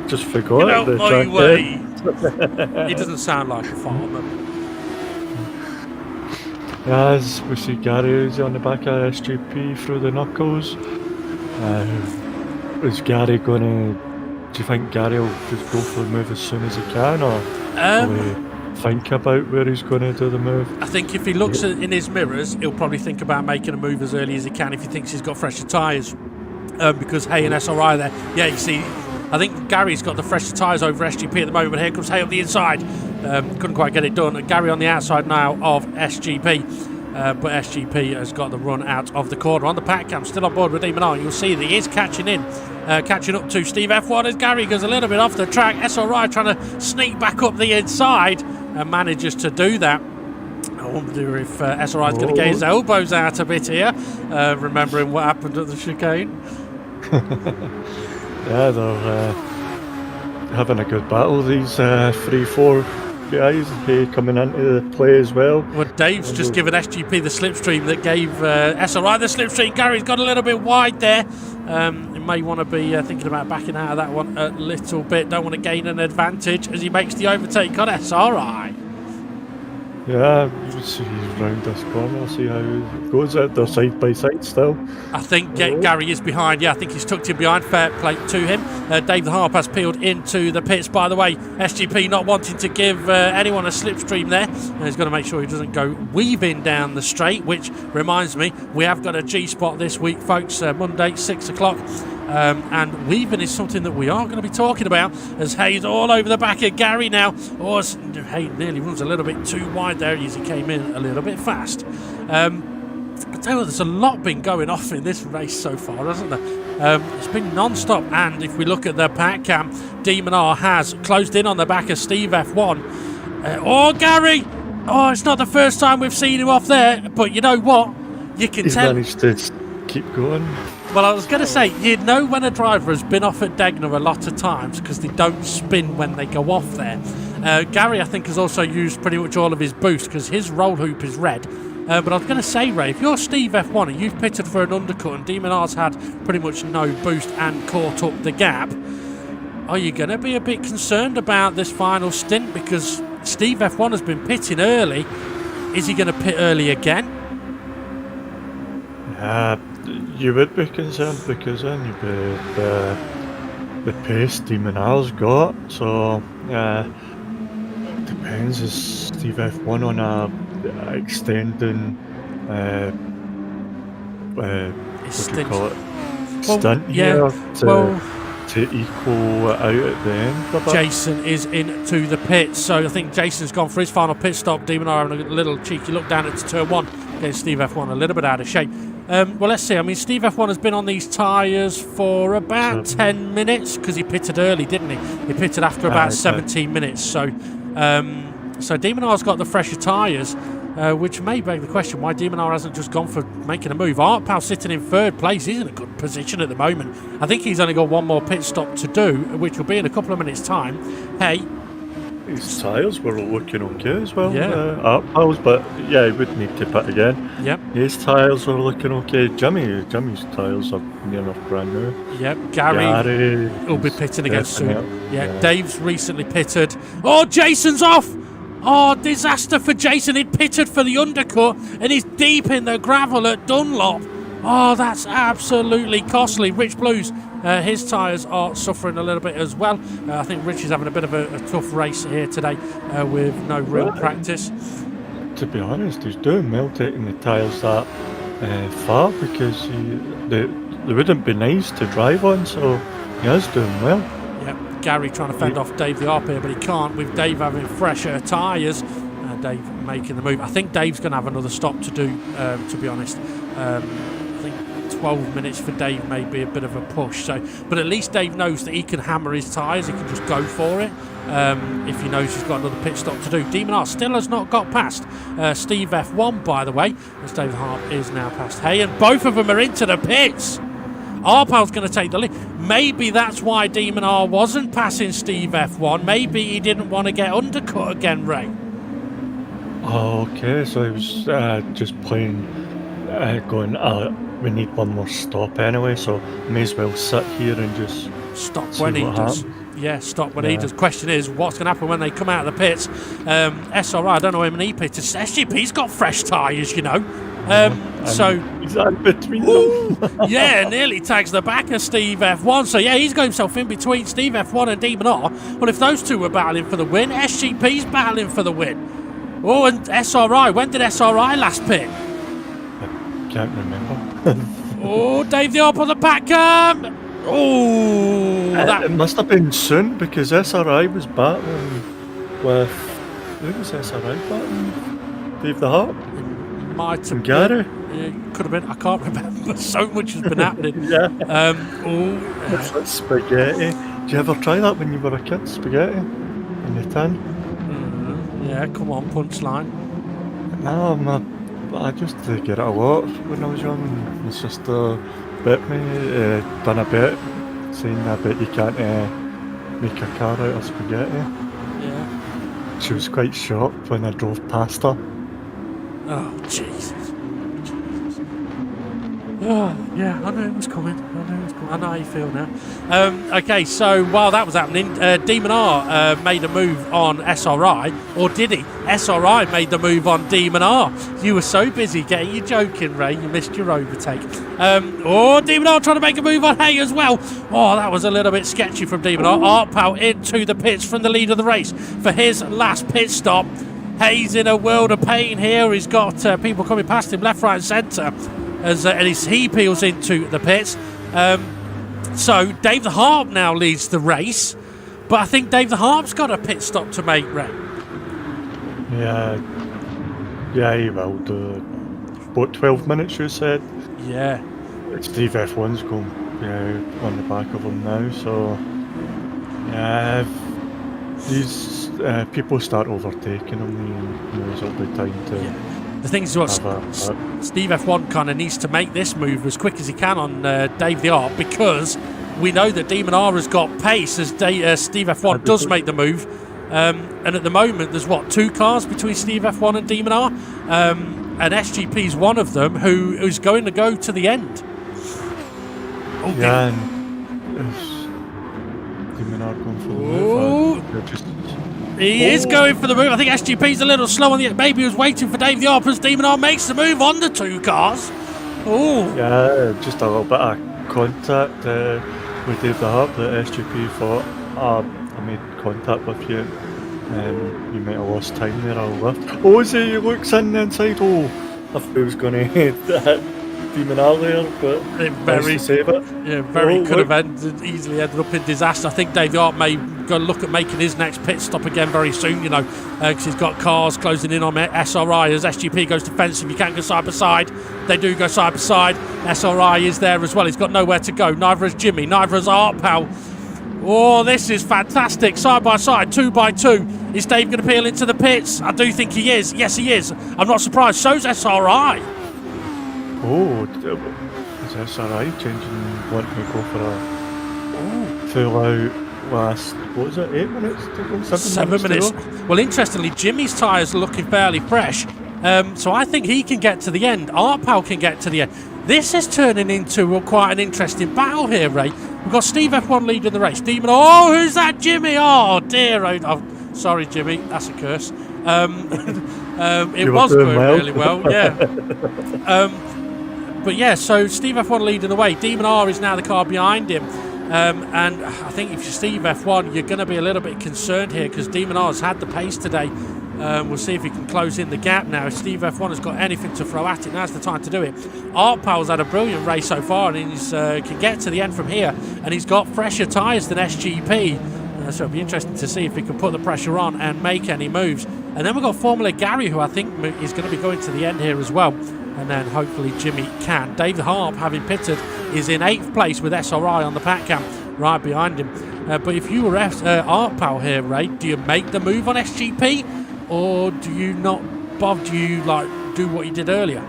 [SPEAKER 2] just forgot the track.
[SPEAKER 1] He doesn't sound like a farmer.
[SPEAKER 2] As we see Gary is on the back of SGP through the knuckles. Is Gary gonna... Do you think Gary will just go for the move as soon as he can, or will he think about where he's going to do the move?
[SPEAKER 1] I think if he looks in his mirrors, he'll probably think about making a move as early as he can if he thinks he's got fresher tyres. Because Hay and SRI there, yeah, you see, I think Gary's got the fresher tyres over SGP at the moment, but here comes Hay up the inside. Couldn't quite get it done. Gary on the outside now of SGP. But SGP has got the run out of the corner. On the pack cam, still on board with Demon R. You'll see that he is catching up to Steve F1 as Gary goes a little bit off the track. SRI trying to sneak back up the inside and manages to do that. I wonder if SRI is going to get his elbows out a bit here, remembering what happened at the chicane.
[SPEAKER 2] Yeah, they're having a good battle, these 3-4 guys coming into the play as well.
[SPEAKER 1] Well, Dave's just given SGP the slipstream that gave SRI the slipstream. Gary's got a little bit wide there. He may want to be thinking about backing out of that one a little bit. Don't want to gain an advantage as he makes the overtake on SRI.
[SPEAKER 2] Yeah, we'll see round this corner, see how it goes. They're side by side still.
[SPEAKER 1] I think Gary is behind. Yeah, I think he's tucked in behind. Fair play to him. Dave the Harp has peeled into the pits. By the way, SGP not wanting to give anyone a slipstream there. And he's got to make sure he doesn't go weaving down the straight, which reminds me, we have got a G-spot this week, folks. Monday, 6 o'clock. And weaving is something that we are going to be talking about as Hayes all over the back of Gary now. Hay nearly runs a little bit too wide there as he came in a little bit fast. tell you what, there's a lot been going off in this race so far, hasn't there? It's been non-stop, and if we look at the pack cam, Demon R has closed in on the back of Steve F1. Gary! Oh, it's not the first time we've seen him off there, but you know what? You can
[SPEAKER 2] He's
[SPEAKER 1] tell.
[SPEAKER 2] managed to keep going.
[SPEAKER 1] Well, I was going to say, you know when a driver has been off at Degner a lot of times because they don't spin when they go off there. Gary, I think, has also used pretty much all of his boost because his roll hoop is red. But I was going to say, Ray, if you're Steve F1 and you've pitted for an undercut and Demon R's had pretty much no boost and caught up the gap, are you going to be a bit concerned about this final stint? Because Steve F1 has been pitting early. Is he going to pit early again?
[SPEAKER 2] You would be concerned because then you'd be the pace Demon R's got. So, depends. Is Steve F1 on a extending what do you call it? Stunt here to equal it out at the end of it?
[SPEAKER 1] Jason is into the pits, so I think Jason's gone for his final pit stop. Demon R having a little cheeky look down at turn 1 against Steve F1, a little bit out of shape. Well, let's see. I mean, Steve F1 has been on these tyres for about 10 minutes because he pitted early, didn't he? He pitted after about 17 minutes. So Demon R's got the fresher tyres, which may beg the question why Demon R hasn't just gone for making a move. Artpal sitting in third place. He's in a good position at the moment. I think he's only got one more pit stop to do, which will be in a couple of minutes' time. Hey.
[SPEAKER 2] His tyres were looking okay as well.
[SPEAKER 1] Yeah.
[SPEAKER 2] Artpal's, but yeah, he would need to pit again.
[SPEAKER 1] Yep.
[SPEAKER 2] His tyres are looking okay. Jimmy's tyres are near enough brand new.
[SPEAKER 1] Yep. Gary will be pitting again soon. Yeah. Dave's recently pitted. Oh, Jason's off! Oh, disaster for Jason. He'd pitted for the undercut and he's deep in the gravel at Dunlop. Oh, that's absolutely costly. Rich Blues, his tyres are suffering a little bit as well. I think Rich is having a bit of a tough race here today with no real practice.
[SPEAKER 2] To be honest, he's doing well taking the tyres that far because they wouldn't be nice to drive on, so he is doing well.
[SPEAKER 1] Yep, Gary trying to fend off Dave the ARP here, but he can't with Dave having fresher tyres. Dave making the move. I think Dave's going to have another stop to do, to be honest. I think 12 minutes for Dave may be a bit of a push. But at least Dave knows that he can hammer his tyres. He can just go for it if he knows he's got another pit stop to do. Demon R still has not got past Steve F1, by the way, as Dave Harp is now past Hay, and both of them are into the pits. Arpal's going to take the lead. Maybe that's why Demon R wasn't passing Steve F1. Maybe he didn't want to get undercut again, Ray.
[SPEAKER 2] Oh, okay, so he was just playing, going, we need one more stop anyway, so may as well sit here and just
[SPEAKER 1] stop when he does. Yeah, stop when he does. Question is, what's going to happen when they come out of the pits? SRI, I don't know him and he pitted. SGP's got fresh tyres, you know. So
[SPEAKER 2] he's in between them.
[SPEAKER 1] Yeah, nearly tags the back of Steve F1. So yeah, he's got himself in between Steve F1 and Demon R. Well, if those two were battling for the win, SGP's battling for the win. Oh, and SRI. When did SRI last pit?
[SPEAKER 2] I can't remember.
[SPEAKER 1] Oh, Dave the ARP on the back cam. Oh,
[SPEAKER 2] it must have been soon because SRI was battling with. Who was SRI battling? Dave the Harp?
[SPEAKER 1] Might have
[SPEAKER 2] Gary?
[SPEAKER 1] Could have been. I can't remember. So much has been happening.
[SPEAKER 2] Yeah. It's like spaghetti. Did you ever try that when you were a kid? Spaghetti in the tin?
[SPEAKER 1] Yeah, come on, punchline.
[SPEAKER 2] No, I used to get it a lot when I was young. And my sister bet me, done a bet, saying I bet you can't make a car out of spaghetti.
[SPEAKER 1] Yeah.
[SPEAKER 2] She was quite shocked when I drove past her.
[SPEAKER 1] Oh, Jesus. Oh, yeah, I knew it was coming. I know how you feel now. Okay, so while that was happening, Demon R made a move on SRI, or did he? SRI made the move on Demon R. You were so busy getting your joke in, Ray, you missed your overtake. Demon R trying to make a move on Hay as well. Oh, that was a little bit sketchy from Demon R. Artpal into the pits from the lead of the race for his last pit stop. Hay's in a world of pain here. He's got people coming past him left, right and centre. And he peels into the pits. So Dave the Harp now leads the race, but I think Dave the Harp's got a pit stop to make, Ray.
[SPEAKER 2] Yeah, he will do. what, 12 minutes you said?
[SPEAKER 1] Yeah.
[SPEAKER 2] Steve F1's going on the back of him now, so yeah, if these people start overtaking him, it'll be time to
[SPEAKER 1] The thing is, what Steve F1 kind of needs to make this move as quick as he can on Dave the Arp, because we know that Demon R has got pace as Steve F1 does make the move. And at the moment, there's 2 cars between Steve F1 and Demon R, and SGP's one of them who's going to go to the end.
[SPEAKER 2] Oh, yeah, and Demon R going for the move.
[SPEAKER 1] He is going for the move. I think SGP's a little slow on the. Maybe he was waiting for Dave the Arp as Demon R makes the move on the 2 cars. Oh,
[SPEAKER 2] yeah, just a little bit of contact with Dave the Arp that SGP thought, I made contact with you. You might have lost time there, I'll lift. Oh, as he looks in the inside. Oh, I thought he was going to hit that Demon R there, but nice to save it.
[SPEAKER 1] Yeah, could have easily ended up in disaster. I think Dave the Arp may go look at making his next pit stop again very soon, because he's got cars closing in on SRI as SGP goes defensive. You can't go side by side. They do go side by side. SRI is there as well. He's got nowhere to go. Neither has Jimmy. Neither has Art Pal. Oh, this is fantastic. Side by side, 2 by 2. Is Dave going to peel into the pits? I do think he is. Yes, he is. I'm not surprised. So's SRI.
[SPEAKER 2] Oh, is SRI changing, wanting to go for a full out last, what was it, 8 minutes to go? 7 minutes.
[SPEAKER 1] Well, interestingly, Jimmy's tyres are looking fairly fresh. So I think he can get to the end. Art Pal can get to the end. This is turning into quite an interesting battle here, Ray. We've got Steve F1 leading the race. Demon, who's that, Jimmy? Oh, dear. Oh, sorry, Jimmy. That's a curse. It was going really well, yeah. But yeah, so Steve F1 leading the way. Demon R is now the car behind him. And I think if you're Steve F1, you're going to be a little bit concerned here, because Demon R has had the pace today. We'll see if he can close in the gap now. If Steve F1 has got anything to throw at it, now's the time to do it. Art Pal's had a brilliant race so far, and he can get to the end from here, and he's got fresher tyres than SGP. So it'll be interesting to see if he can put the pressure on and make any moves. And then we've got Formula Gary, who I think is going to be going to the end here as well. And then hopefully Jimmy can. Dave the Harp, having pitted, is in 8th place with SRI on the pack cam right behind him. But if you were Art Pal here, Ray, do you make the move on SGP? Or do you not, Bob, do you do what you did earlier?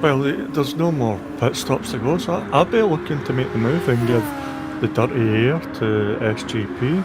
[SPEAKER 2] Well, there's no more pit stops to go, so I'll be looking to make the move and give the dirty air to SGP.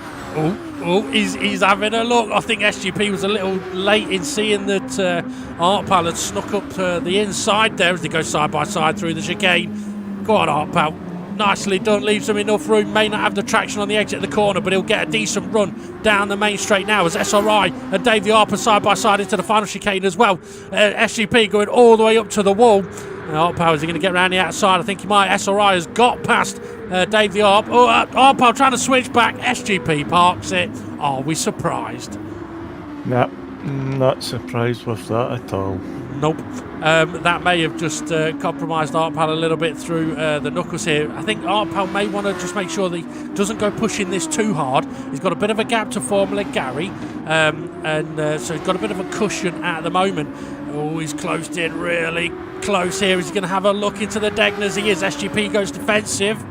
[SPEAKER 1] He's having a look. I think SGP was a little late in seeing that Art Pal had snuck up the inside there as they go side by side through the chicane. Go on, Art Pal. Nicely done, leaves him enough room. May not have the traction on the exit of the corner, but he'll get a decent run down the main straight now as SRI and Dave the Arp are side by side into the final chicane as well. SGP going all the way up to the wall. Art Pal, is he going to get around the outside? I think he might. SRI has got past Dave the Arp. Art Pal trying to switch back. SGP parks it. Are we surprised?
[SPEAKER 2] Nah, not surprised with that at all.
[SPEAKER 1] Nope. That may have just compromised Art Pal a little bit through the knuckles here. I think Art Pal may want to just make sure that he doesn't go pushing this too hard. He's got a bit of a gap to Formula Gary, so he's got a bit of a cushion at the moment. Oh, he's closed in really close here. He's going to have a look into the Degners. He is. SGP goes defensive.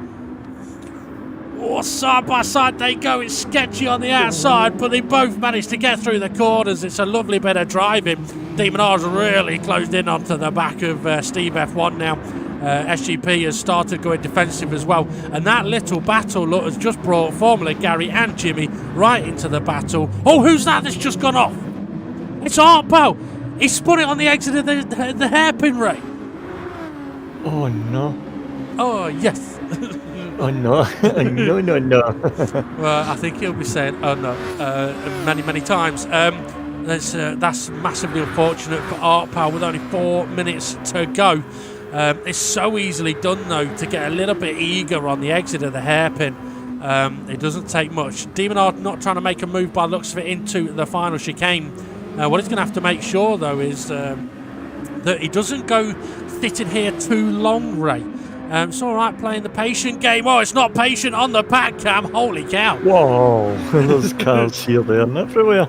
[SPEAKER 1] Oh, side by side they go. It's sketchy on the outside, but they both managed to get through the corners. It's a lovely bit of driving. Demon R's really closed in onto the back of Steve F1 now. SGP has started going defensive as well. And that little battle, look, has just brought Formula Gary and Jimmy right into the battle. Oh, who's that that's just gone off? It's Art Pal. He spun it on the exit of the hairpin, Ray.
[SPEAKER 2] Oh, no.
[SPEAKER 1] Oh, yes.
[SPEAKER 2] Oh, no. No.
[SPEAKER 1] Well, I think he'll be saying, oh, no, many, many times. That's massively unfortunate for Art Pal with only 4 minutes to go. It's so easily done, though, to get a little bit eager on the exit of the hairpin. It doesn't take much. Demon Art not trying to make a move by the looks of it into the final chicane. What he's going to have to make sure, though, is that he doesn't go sitting here too long, Ray. It's all right playing the patient game. Oh, it's not patient on the pack cam. Holy cow.
[SPEAKER 2] Whoa, there's cars here, there, and everywhere.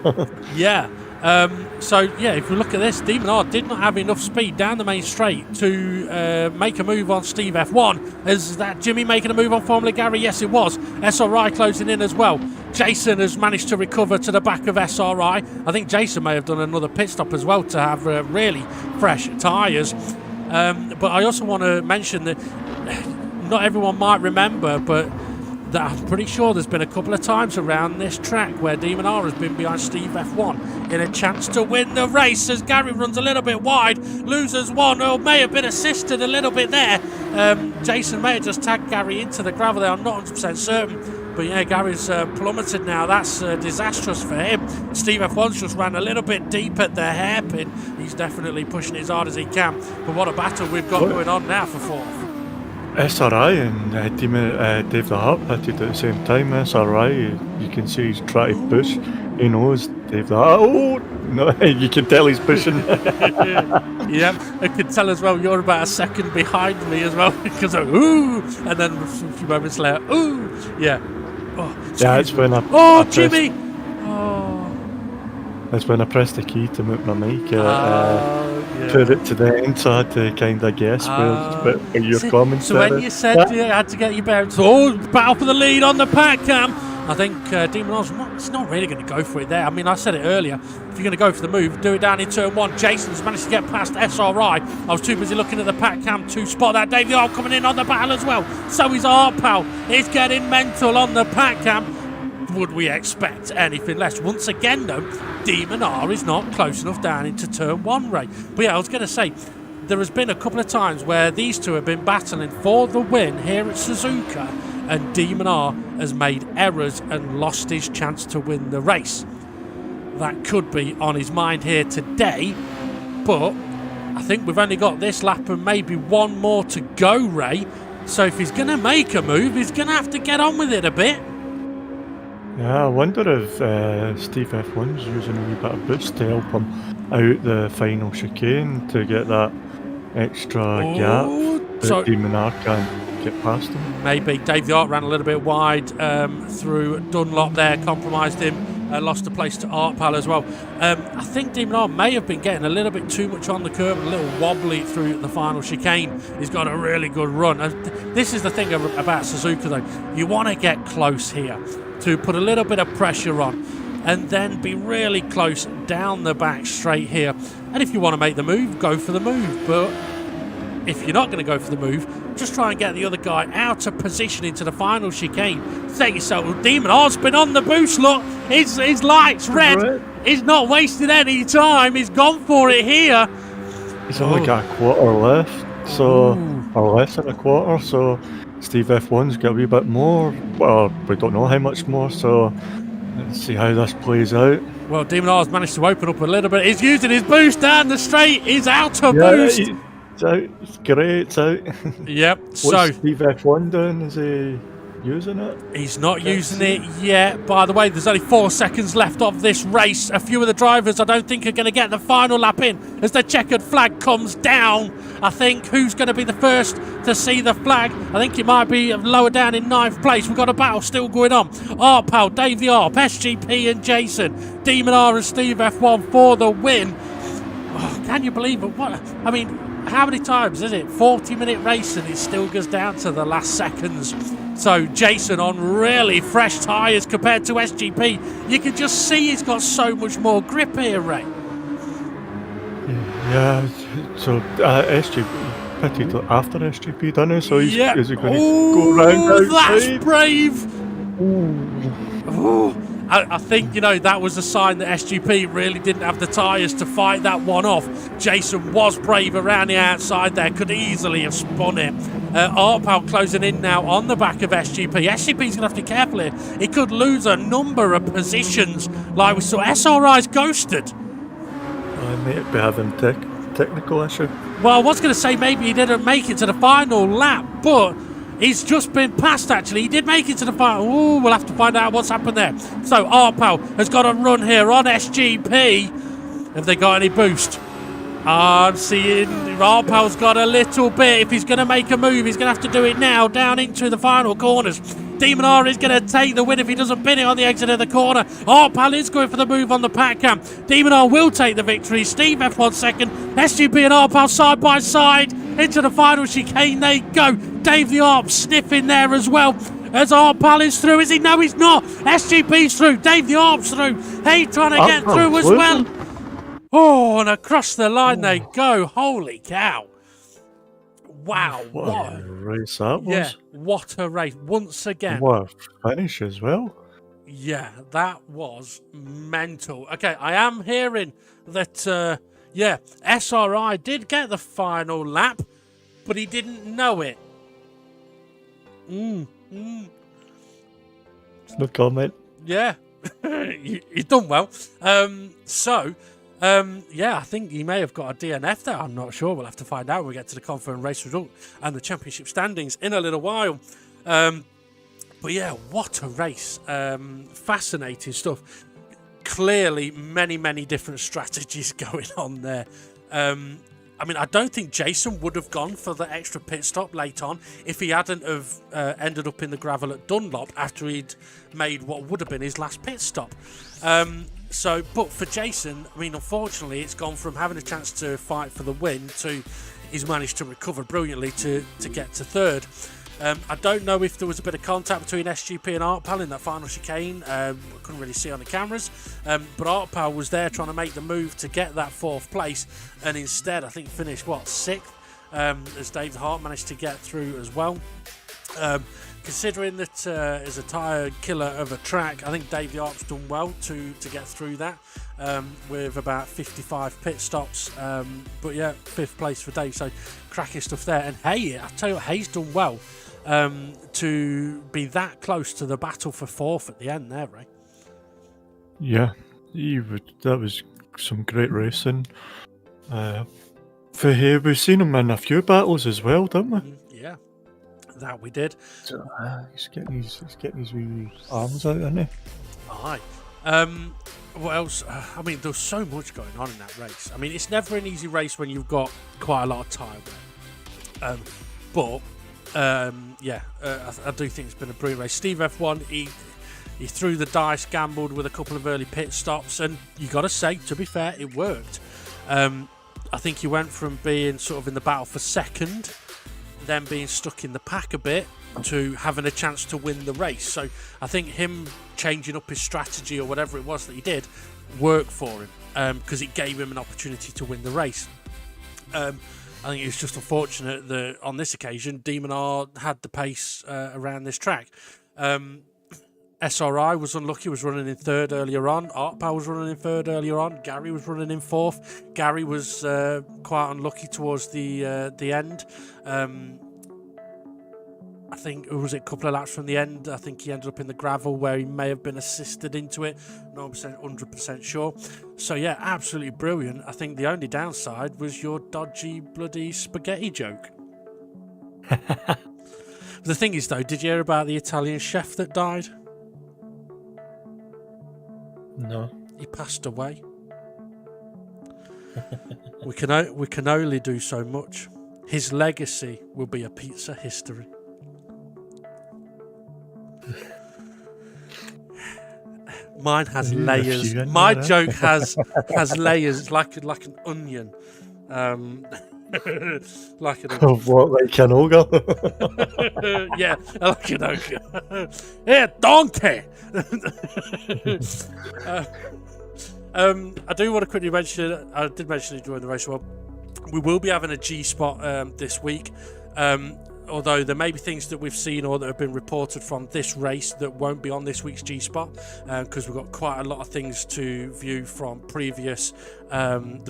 [SPEAKER 1] Yeah. So yeah, if we look at this, Demon R did not have enough speed down the main straight to make a move on Steve F1. Is that Jimmy making a move on Formula Gary? Yes, it was. SRI closing in as well. Jason has managed to recover to the back of SRI. I think Jason may have done another pit stop as well to have really fresh tyres. But I also want to mention that not everyone might remember, but that I'm pretty sure there's been a couple of times around this track where Demon R has been behind Steve F1 in a chance to win the race as Gary runs a little bit wide, loses one, or may have been assisted a little bit there. Jason may have just tagged Gary into the gravel there, I'm not 100% certain. But yeah, Gary's plummeted now. That's disastrous for him. Steve F1's just ran a little bit deep at the hairpin. He's definitely pushing as hard as he can. But what a battle we've got going on now for fourth.
[SPEAKER 2] SRI and Dave the Hart pitted at the same time. SRI, you can see he's trying to push. He knows Dave the Hart. Oh, no, you can tell he's pushing.
[SPEAKER 1] Yeah, I could tell as well you're about a second behind me as well because of ooh, and then a few moments later, ooh, yeah. Oh,
[SPEAKER 2] yeah, it's when I
[SPEAKER 1] Jimmy!
[SPEAKER 2] That's when I pressed the key to mute my mic.
[SPEAKER 1] Yeah.
[SPEAKER 2] Put it to the end, so I had to kind of guess where your comments.
[SPEAKER 1] So when you said you had to get your bearings, battle for the lead on the pack cam. I think Demon R's not really going to go for it there. I mean, I said it earlier. If you're going to go for the move, do it down in turn one. Jason's managed to get past SRI. I was too busy looking at the pack cam to spot that. Dave the Arp coming in on the battle as well. So is Art Pal. He's getting mental on the pack cam. Would we expect anything less? Once again, though, Demon R is not close enough down into turn one, Ray. But yeah, I was going to say, there has been a couple of times where these two have been battling for the win here at Suzuka, and Demon R has made errors and lost his chance to win the race. That could be on his mind here today, but I think we've only got this lap and maybe one more to go, Ray. So if he's going to make a move, he's going to have to get on with it a bit.
[SPEAKER 2] Yeah, I wonder if Steve F1's using a wee bit of boost to help him out the final chicane to get that extra gap that Demon R can't get past him.
[SPEAKER 1] Maybe. Dave the Art ran a little bit wide through Dunlop there, compromised him, lost the place to Art Pal as well. I think Demon R may have been getting a little bit too much on the curb, a little wobbly through the final chicane. He's got a really good run. This is the thing about Suzuka though, you want to get close here to put a little bit of pressure on and then be really close down the back straight here. And if you want to make the move, go for the move. But if you're not going to go for the move, just try and get the other guy out of position into the final chicane. Take yourself. Demon R's been on the boost, look. His light's red. He's not wasted any time. He's gone for it here.
[SPEAKER 2] He's only got a quarter left, so or less than a quarter, so Steve F1's got a wee bit more. Well, we don't know how much more, so let's see how this plays out.
[SPEAKER 1] Well, Demon R's managed to open up a little bit. He's using his boost down the straight. He's out of boost.
[SPEAKER 2] It's out. It's great. It's out.
[SPEAKER 1] Yep.
[SPEAKER 2] What's
[SPEAKER 1] so
[SPEAKER 2] Steve F1 doing? Is he using it?
[SPEAKER 1] He's not using it yet. By the way, there's only 4 seconds left of this race. A few of the drivers I don't think are going to get the final lap in as the checkered flag comes down. I think who's going to be the first to see the flag? I think it might be lower down in 9th place. We've got a battle still going on. Art Pal, Dave the Arp, SGP and Jason. Demon R and Steve F1 for the win. Oh, can you believe it? I mean, how many times is it? 40-minute race and it still goes down to the last seconds. So Jason on really fresh tyres compared to SGP. You can just see he's got so much more grip here, Ray.
[SPEAKER 2] Yeah, so SGP pitted after SGP, doesn't he? So is he going to go round outside?
[SPEAKER 1] That's brave! Ooh. I think, that was a sign that SGP really didn't have the tyres to fight that one off. Jason was brave around the outside there, could easily have spun it. Art Pal closing in now on the back of SGP. SGP's going to have to be careful here. He could lose a number of positions like we saw. SRI's ghosted.
[SPEAKER 2] I may be having technical issue.
[SPEAKER 1] Well, I was going to say maybe he didn't make it to the final lap, but he's just been passed, actually. He did make it to the final. Ooh, we'll have to find out what's happened there. So, Art Pal has got a run here on SGP. Have they got any boost? I'm seeing Art Pal's got a little bit. If he's going to make a move, he's going to have to do it now, down into the final corners. Demon R is going to take the win if he doesn't pin it on the exit of the corner. Artpal is going for the move on the pack cam. Demon R will take the victory. Steve F1 second. SGP and Artpal side by side into the final chicane they go. Dave the Arp sniffing there as well. As Artpal is through, is he? No, he's not. SGP's through. Dave the Arp's through. Hey, trying to get through as well. Oh, and across the line they go. Holy cow. Wow.
[SPEAKER 2] What a race that was.
[SPEAKER 1] Yeah, what a race. Once again.
[SPEAKER 2] What a finish as well.
[SPEAKER 1] Yeah, that was mental. Okay, I am hearing that, SRI did get the final lap, but he didn't know it.
[SPEAKER 2] No comment.
[SPEAKER 1] Yeah, you've done well. I think he may have got a DNF there. I'm not sure. We'll have to find out when we get to the confirmed race result and the championship standings in a little while. But yeah, what a race. Fascinating stuff. Clearly, many, many different strategies going on there. I don't think Jason would have gone for the extra pit stop late on if he hadn't have ended up in the gravel at Dunlop after he'd made what would have been his last pit stop. But for Jason, unfortunately, it's gone from having a chance to fight for the win to he's managed to recover brilliantly to get to third. I don't know if there was a bit of contact between SGP and Artpal in that final chicane. Couldn't really see on the cameras. But Artpal was there trying to make the move to get that fourth place. And instead, I think finished, sixth? As Dave Hart managed to get through as well. Considering that is a tyre killer of a track, I think Dave the Arp's done well to get through that with about 55 pit stops. But yeah, fifth place for Dave, so cracking stuff there. And Hay, I tell you what, Hay's done well to be that close to the battle for fourth at the end there, Ray.
[SPEAKER 2] Yeah, that was some great racing. For Hay, we've seen him in a few battles as well, didn't we?
[SPEAKER 1] Yeah. That we did.
[SPEAKER 2] So, he's getting his wee arms out, isn't he?
[SPEAKER 1] Aye. What else? There's so much going on in that race. It's never an easy race when you've got quite a lot of tyre wear. I do think it's been a brilliant race. Steve F1, he threw the dice, gambled with a couple of early pit stops, and you got to say, to be fair, it worked. I think he went from being sort of in the battle for second, then being stuck in the pack a bit, to having a chance to win the race. So I think him changing up his strategy or whatever it was that he did worked for him because it gave him an opportunity to win the race. I think it was just unfortunate that on this occasion Demon R had the pace around this track. SRI was unlucky, was running in third earlier on. Artpower was running in third earlier on. Gary was running in fourth. Gary was quite unlucky towards the end. I think, was it a couple of laps from the end? I think he ended up in the gravel where he may have been assisted into it. No 100% sure. So yeah, absolutely brilliant. I think the only downside was your dodgy bloody spaghetti joke. The thing is though, did you hear about the Italian chef that died?
[SPEAKER 2] No.
[SPEAKER 1] He passed away. We can only do so much. His legacy will be a pizza history. Mine has layers. My joke has layers like an onion. Like an
[SPEAKER 2] of what, like an ogre?
[SPEAKER 1] Yeah, like an ogre. Hey, donkey! I do want to quickly mention, I did mention it during the race, well, we will be having a G-spot this week. Although there may be things that we've seen or that have been reported from this race that won't be on this week's G-Spot, because we've got quite a lot of things to view from the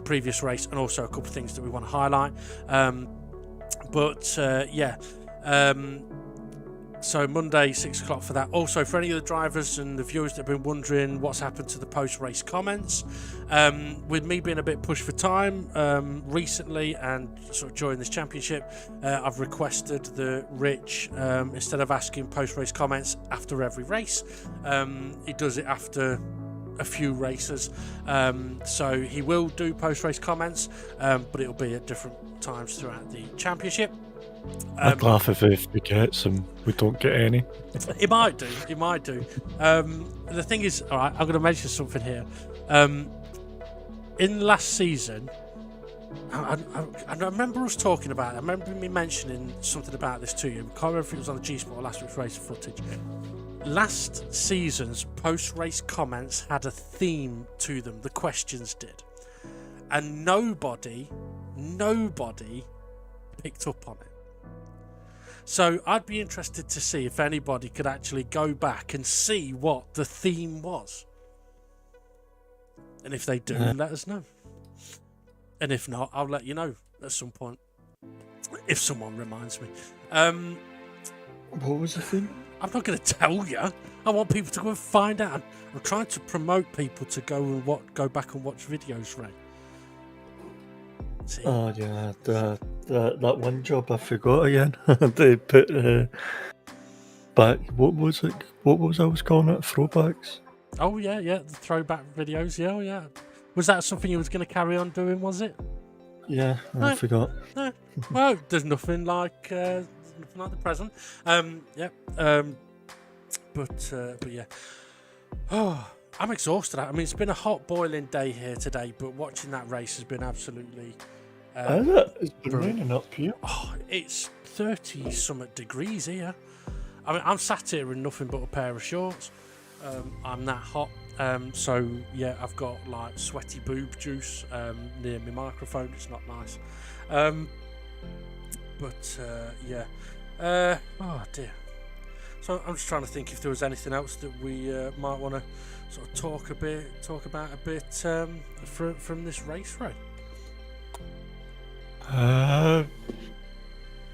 [SPEAKER 1] previous race, and also a couple of things that we want to highlight. So Monday, 6 o'clock for that. Also, for any of the drivers and the viewers that have been wondering what's happened to the post-race comments, with me being a bit pushed for time recently and sort of during this championship, I've requested that Rich, instead of asking post-race comments after every race, he does it after a few races. So he will do post-race comments, but it'll be at different times throughout the championship.
[SPEAKER 2] I'd laugh if we get some, we don't get any.
[SPEAKER 1] It might do. It might do. The thing is, all right, I'm going to mention something here. In last season, I remember us talking about it. I remember me mentioning something about this to you. I can't remember if it was on the G Sport or last week's race footage. Last season's post-race comments had a theme to them. The questions did. And nobody picked up on it. So I'd be interested to see if anybody could actually go back and see what the theme was. And if they do, let us know. And if not, I'll let you know at some point. If someone reminds me.
[SPEAKER 2] What was the theme?
[SPEAKER 1] I'm not going to tell you. I want people to go and find out. I'm trying to promote people to go back and watch videos, Ray. See?
[SPEAKER 2] Oh yeah, that one job I forgot again. They put back. What was it? What was I was calling it? Throwbacks.
[SPEAKER 1] Oh yeah, the throwback videos. Yeah, yeah. Was that something you was going to carry on doing? Was it?
[SPEAKER 2] Yeah, I forgot.
[SPEAKER 1] No. Well, there's nothing like the present. But yeah. Oh, I'm exhausted. I mean, it's been a hot, boiling day here today, but watching that race has been absolutely.
[SPEAKER 2] Is it? It's been raining up here.
[SPEAKER 1] Oh, it's 30-something degrees here. I mean, I'm sat here in nothing but a pair of shorts. I'm that hot. So yeah, I've got like sweaty boob juice near my microphone. It's not nice. Yeah. Oh dear. So I'm just trying to think if there was anything else that we might want to sort of talk about a bit from this race, Ray.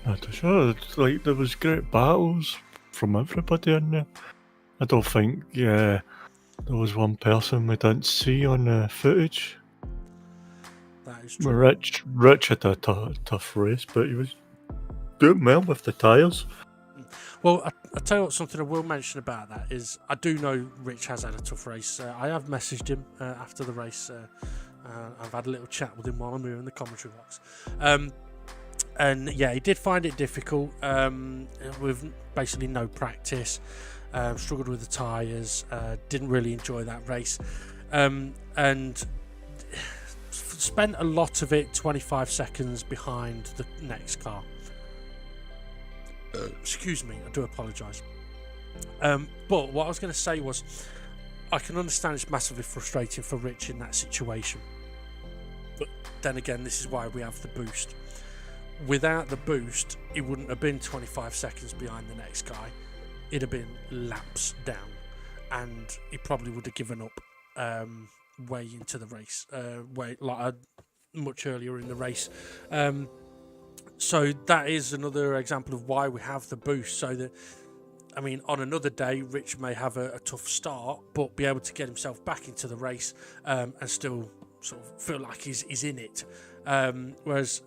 [SPEAKER 2] Not too sure. It's like there was great battles from everybody in there. I don't think there was one person we didn't see on the footage.
[SPEAKER 1] That is true.
[SPEAKER 2] Rich had a tough race, but he was doing well with the tyres.
[SPEAKER 1] Well, I tell you what, something I will mention about that is I do know Rich has had a tough race. I have messaged him after the race. I've had a little chat with him while I'm here in the commentary box. And yeah, he did find it difficult with basically no practice. Struggled with the tyres. Didn't really enjoy that race. And spent a lot of it 25 seconds behind the next car. Excuse me, I do apologise. But what I was going to say was, I can understand it's massively frustrating for Rich in that situation. But then again, this is why we have the boost. Without the boost, it wouldn't have been 25 seconds behind the next guy. It'd have been laps down, and he probably would have given up way into the race, much earlier in the race. So that is another example of why we have the boost, so that, I mean, on another day, Rich may have a tough start, but be able to get himself back into the race and still sort of feel like he's in it. Whereas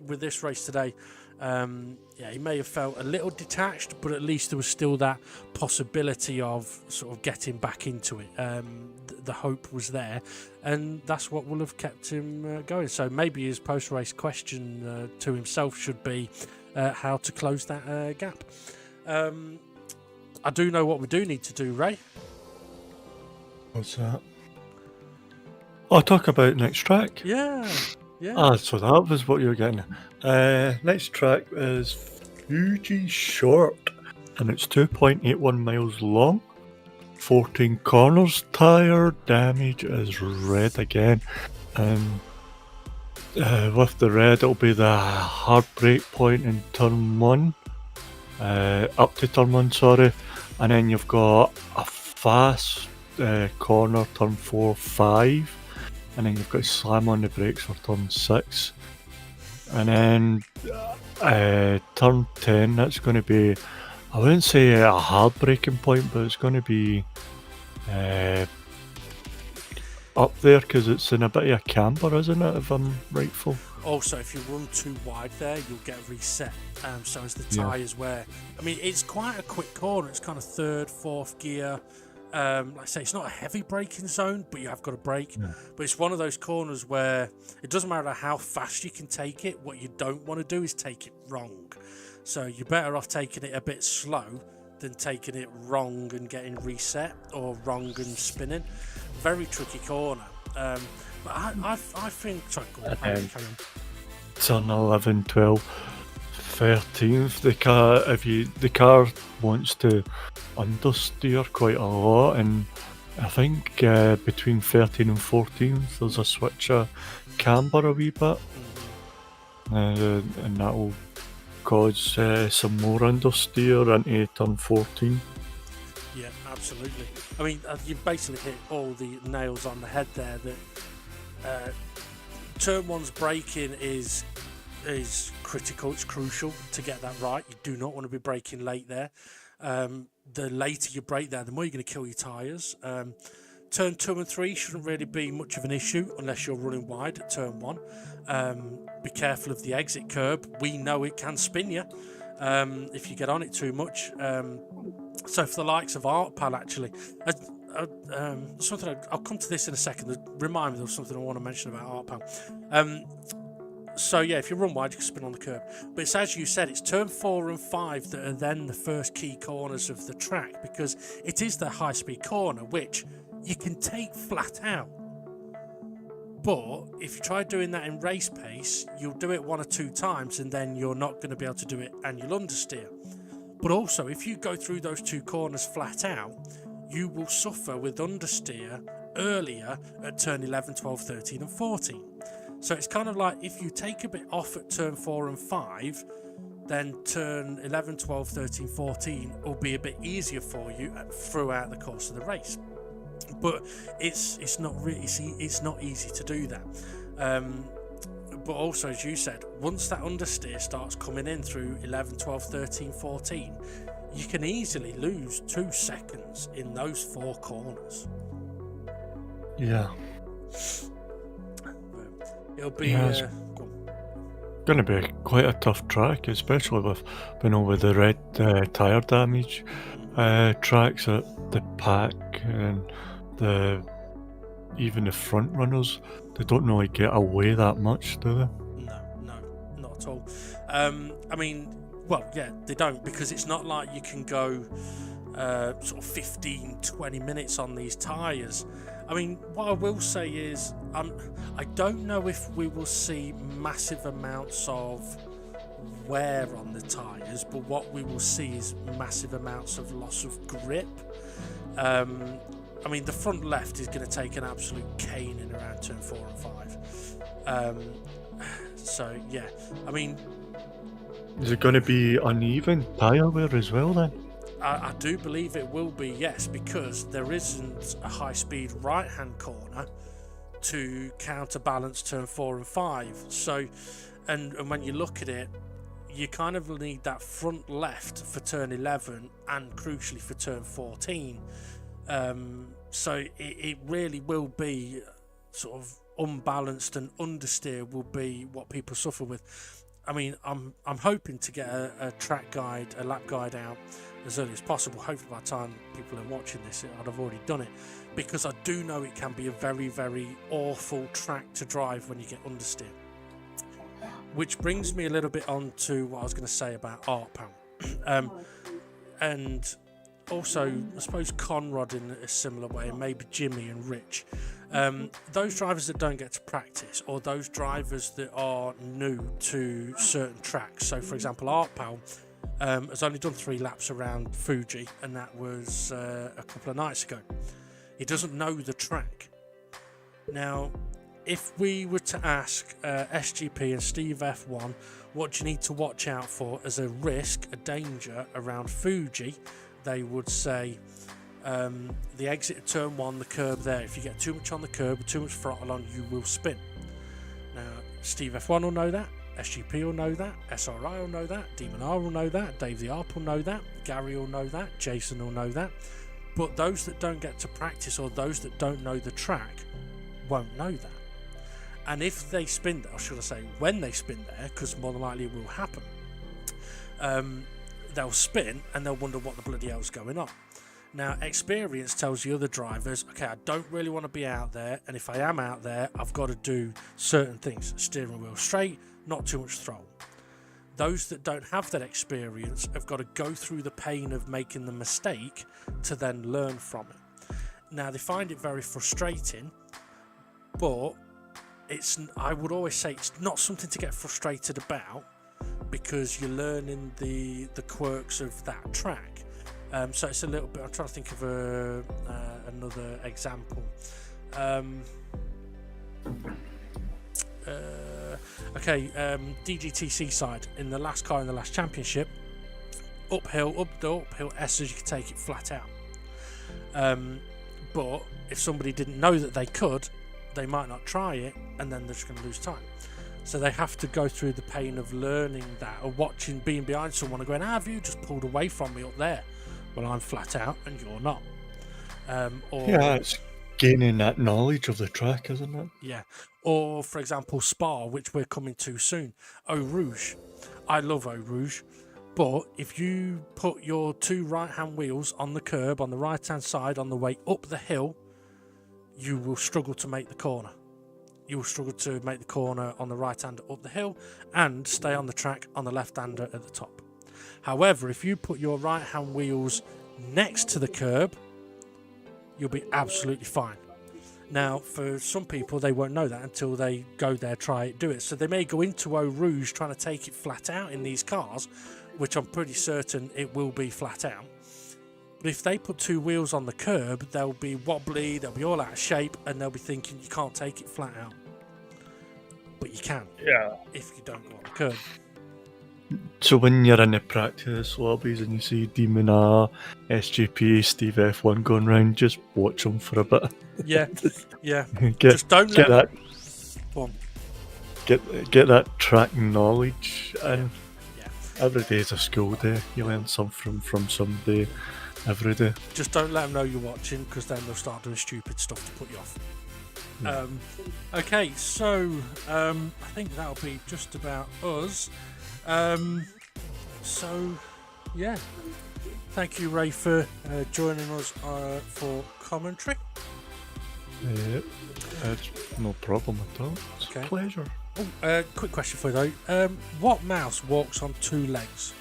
[SPEAKER 1] with this race today, he may have felt a little detached, but at least there was still that possibility of sort of getting back into it. The hope was there, and that's what will have kept him going. So maybe his post-race question to himself should be how to close that gap. I do know what we do need to do, Ray.
[SPEAKER 2] What's that? I'll talk about next track.
[SPEAKER 1] Yeah.
[SPEAKER 2] So that was what you were getting. Next track is Fuji Short, and it's 2.81 miles long, 14 corners. Tyre damage is red again, and with the red it'll be the hard brake point in turn 1, up to turn 1, sorry, and then you've got a fast corner, turn 4, 5, and then you've got to slam on the brakes for turn 6, and then turn 10, that's going to be, I wouldn't say a hard braking point, but it's going to be up there because it's in a bit of a camber, isn't it, if I'm rightful?
[SPEAKER 1] Also, if you run too wide there, you'll get reset. So as the tyres wear. I mean, it's quite a quick corner. It's kind of 3rd, 4th gear. Like I say, it's not a heavy braking zone, but you have got to brake. Yeah. But it's one of those corners where it doesn't matter how fast you can take it. What you don't want to do is take it wrong. So you're better off taking it a bit slow than taking it wrong and getting reset, or wrong and spinning. Very tricky corner. But I think... Sorry, go on, carry on.
[SPEAKER 2] Turn 11, 12, 13th. The car wants to understeer quite a lot, and I think between 13 and 14 there's a switch of camber a wee bit, and that will cause some more understeer into turn 14.
[SPEAKER 1] Yeah, absolutely. I mean, you basically hit all the nails on the head there. That turn 1's braking is critical. It's crucial to get that right. You do not want to be braking late there. The later you brake there, the more you're going to kill your tyres. Turn 2 and 3 shouldn't really be much of an issue unless you're running wide at turn 1. Be careful of the exit curb. We know it can spin you if you get on it too much. So for the likes of ArtPal, actually, something I'll come to this in a second. Remind me of something I want to mention about ArtPal. So yeah, if you run wide, you can spin on the curb. But it's, as you said, it's turn 4 and 5 that are then the first key corners of the track, because it is the high-speed corner, which you can take flat out. But if you try doing that in race pace, you'll do it 1 or 2 times, and then you're not going to be able to do it, and you'll understeer. But also, if you go through those 2 corners flat out, you will suffer with understeer earlier at turn 11, 12, 13 and 14. So it's kind of like, if you take a bit off at turn 4 and 5, then turn 11, 12, 13, 14 will be a bit easier for you throughout the course of the race. But it's not really, it's not easy to do that. But also, as you said, once that understeer starts coming in through 11, 12, 13, 14, you can easily lose 2 seconds in those 4 corners.
[SPEAKER 2] Yeah.
[SPEAKER 1] It'll be
[SPEAKER 2] going to be quite a tough track, especially with the red tyre damage tracks at the pack, and even the front runners. They don't really get away that much, do they?
[SPEAKER 1] No, not at all. I mean, well, yeah, they don't, because it's not like you can go sort of 15, 20 minutes on these tyres. I mean, what I will say is, I don't know if we will see massive amounts of wear on the tyres, but what we will see is massive amounts of loss of grip. I mean, the front left is going to take an absolute caning around turn 4 and 5. So, yeah, I mean...
[SPEAKER 2] Is it going to be uneven tyre wear as well, then?
[SPEAKER 1] I do believe it will be, yes, because there isn't a high-speed right-hand corner to counterbalance turn 4 and 5. So, and when you look at it, you kind of need that front left for turn 11 and crucially for turn 14. So it really will be sort of unbalanced, and understeer will be what people suffer with. I mean, I'm hoping to get a track guide, a lap guide out as early as possible. Hopefully by the time people are watching this, I'd have already done it, because I do know it can be a very, very awful track to drive when you get understeer. Which brings me a little bit on to what I was going to say about ArtPal. And also, I suppose Conrad in a similar way, and maybe Jimmy and Rich. Those drivers that don't get to practice, or those drivers that are new to certain tracks. So, for example, ArtPal has only done 3 laps around Fuji, and that was a couple of nights ago. He doesn't know the track. Now, if we were to ask SGP and Steve F1 what you need to watch out for as a risk, a danger around Fuji, they would say the exit at turn 1, the curb there. If you get too much on the curb or too much throttle on, you will spin. Now, Steve F1 will know that, SGP will know that, SRI will know that, Demon R will know that, Dave the Arp will know that, Gary will know that, Jason will know that. But those that don't get to practice, or those that don't know the track, won't know that. And if they spin there, or should I say when they spin there, because more than likely it will happen, they'll spin and they'll wonder what the bloody hell's going on. Now, experience tells the other drivers, okay, I don't really want to be out there, and if I am out there, I've got to do certain things. Steering wheel straight, not too much throttle. Those that don't have that experience have got to go through the pain of making the mistake to then learn from it. Now, they find it very frustrating, but I would always say it's not something to get frustrated about, because you're learning the quirks of that track. So it's a little bit, I'm trying to think of another example. DGTC side, in the last car in the last championship, uphill S's, you could take it flat out. But if somebody didn't know that they could, they might not try it, and then they're just going to lose time. So they have to go through the pain of learning that, or being behind someone and going, have you just pulled away from me up there? Well, I'm flat out and you're not.
[SPEAKER 2] It's gaining that knowledge of the track, isn't it?
[SPEAKER 1] Yeah. Or, for example, Spa, which we're coming to soon. Eau Rouge. I love Eau Rouge. But if you put your two right-hand wheels on the curb, on the right-hand side, on the way up the hill, you will struggle to make the corner. You will struggle to make the corner on the right-hander up the hill and stay on the track on the left-hander at the top. However, if you put your right-hand wheels next to the curb, you'll be absolutely fine. Now, for some people, they won't know that until they go there, try it, do it. So they may go into Eau Rouge trying to take it flat out in these cars, which I'm pretty certain it will be flat out. But if they put two wheels on the curb, they'll be wobbly, they'll be all out of shape, and they'll be thinking you can't take it flat out. But you can.
[SPEAKER 2] Yeah.
[SPEAKER 1] If you don't go on the curb.
[SPEAKER 2] So when you're in the practice lobbies and you see Demon R, SGP, Steve F1 going round, just watch them for a bit.
[SPEAKER 1] Yeah, yeah. Just don't let
[SPEAKER 2] that.
[SPEAKER 1] Go on.
[SPEAKER 2] Get that track knowledge, and
[SPEAKER 1] yeah.
[SPEAKER 2] Every day is a school day. You learn something from somebody every day.
[SPEAKER 1] Just don't let them know you're watching, because then they'll start doing stupid stuff to put you off. Yeah. Okay, so I think that'll be just about us. So yeah, thank you, Ray, for joining us for commentary.
[SPEAKER 2] It's no problem at all. It's a pleasure.
[SPEAKER 1] Quick question for you though. What mouse walks on two legs?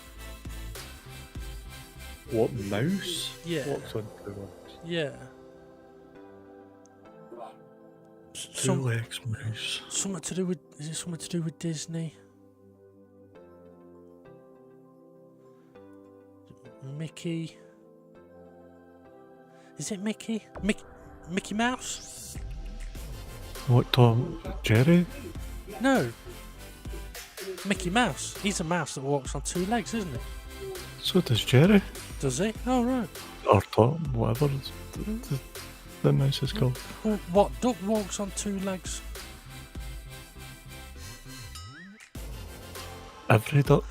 [SPEAKER 2] What mouse walks on two legs?
[SPEAKER 1] Yeah.
[SPEAKER 2] Two legs mouse.
[SPEAKER 1] Something to do with? Is it something to do with Disney? Mickey? Is it Mickey? Mickey Mouse?
[SPEAKER 2] What, Tom? Jerry?
[SPEAKER 1] No. Mickey Mouse. He's a mouse that walks on two legs, isn't he?
[SPEAKER 2] So does Jerry.
[SPEAKER 1] Does he? Oh, right.
[SPEAKER 2] Or Tom, whatever the mouse is called.
[SPEAKER 1] Well, what duck walks on two legs?
[SPEAKER 2] Every duck.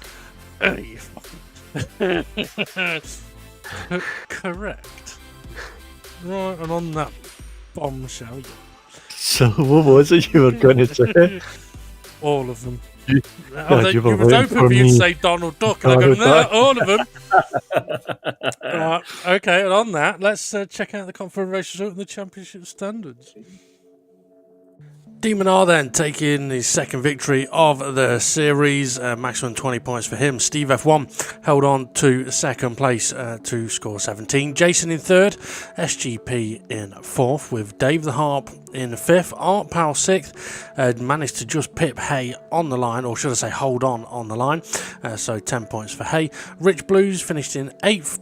[SPEAKER 1] Correct. Right, and on that bombshell.
[SPEAKER 2] So what was it you were going to say?
[SPEAKER 1] All of them.
[SPEAKER 2] You
[SPEAKER 1] was hoping for you to say Donald Duck, and I go, no, all of them. Right, okay, and on that, let's check out the Confederation and the Championship standards. Demon R then taking his second victory of the series, maximum 20 points for him. Steve F1 held on to second place to score 17. Jason in third, SGP in fourth, with Dave the Harp in fifth. Art Powell sixth, managed to just pip Hay on the line, or should I say hold on the line, so 10 points for Hay. Rich Blues finished in eighth.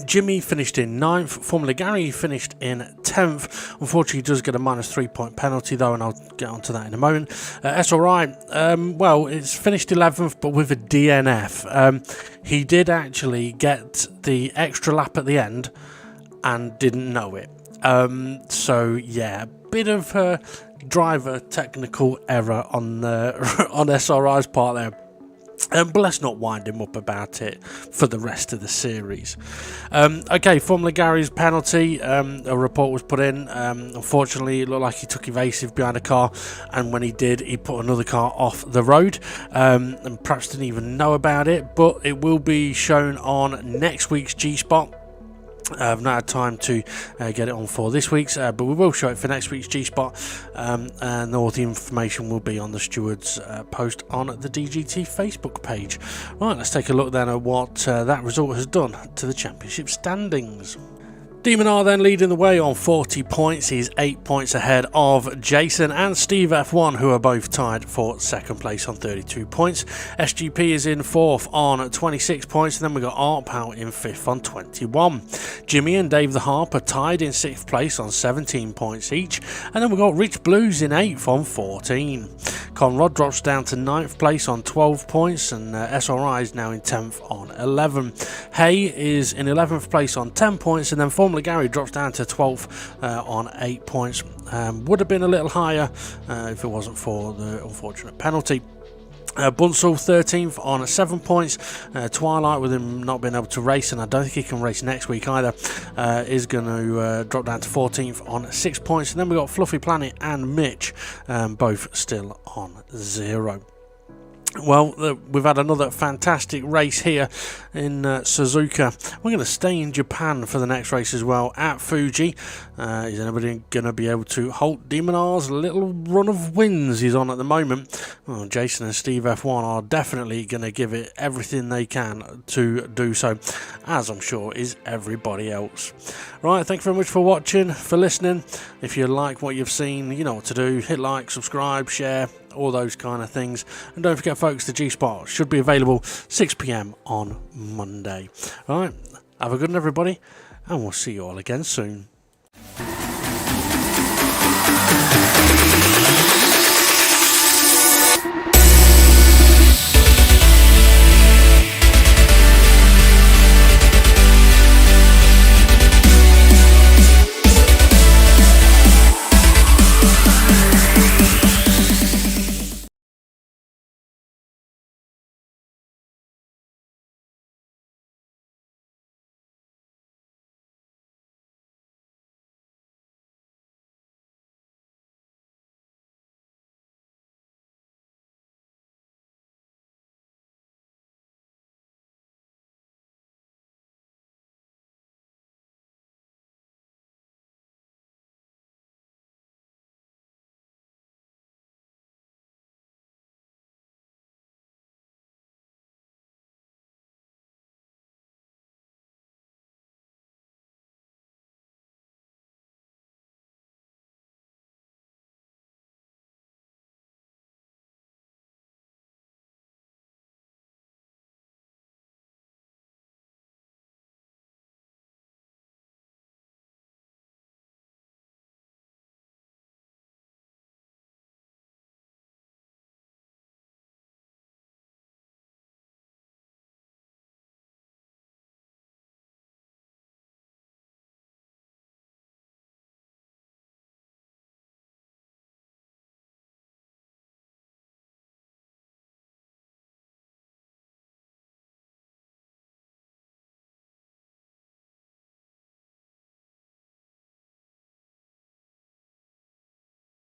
[SPEAKER 1] Jimmy finished in 9th. Formula Gary finished in 10th. Unfortunately, he does get a minus 3-point penalty, though, and I'll get onto that in a moment. SRI, well, it's finished 11th, but with a DNF. He did actually get the extra lap at the end and didn't know it. So, yeah, bit of a driver technical error on SRI's part there. But let's not wind him up about it for the rest of the series. Okay, Formula Gary's penalty. A report was put in. Unfortunately, it looked like he took evasive behind a car, and when he did, he put another car off the road, and perhaps didn't even know about it. But it will be shown on next week's G-Spot. I've not had time to get it on for this week's, but we will show it for next week's G-Spot, and all the information will be on the stewards post on the DGT Facebook page. Right, let's take a look then at what that result has done to the championship standings. Demon R then leading the way on 40 points. He's 8 points ahead of Jason and Steve F1, who are both tied for second place on 32 points. SGP is in fourth on 26 points, and then we've got Art Pow in fifth on 21. Jimmy and Dave the Harp are tied in sixth place on 17 points each, and then we've got Rich Blues in eighth on 14. Conrad drops down to 9th place on 12 points, and SRI is now in 10th on 11. Hay is in 11th place on 10 points, and then Formula Gary drops down to 12th on 8 points. Would have been a little higher if it wasn't for the unfortunate penalty. Bunsell 13th on 7 points. Twilight, with him not being able to race, and I don't think he can race next week either, is going to drop down to 14th on 6 points. And then we've got Fluffy Planet and Mitch, both still on 0. Well, we've had another fantastic race here in Suzuka. We're going to stay in Japan for the next race as well at Fuji. Is anybody going to be able to halt Demon R's little run of wins he's on at the moment? Well, Jason and Steve F1 are definitely going to give it everything they can to do so, as I'm sure is everybody else. Right, thank you very much for watching, for listening. If you like what you've seen, you know what to do. Hit like, subscribe, share, all those kind of things. And don't forget, folks, the G-Spot should be available 6 p.m. on Monday. All right, have a good one, everybody, and we'll see you all again soon.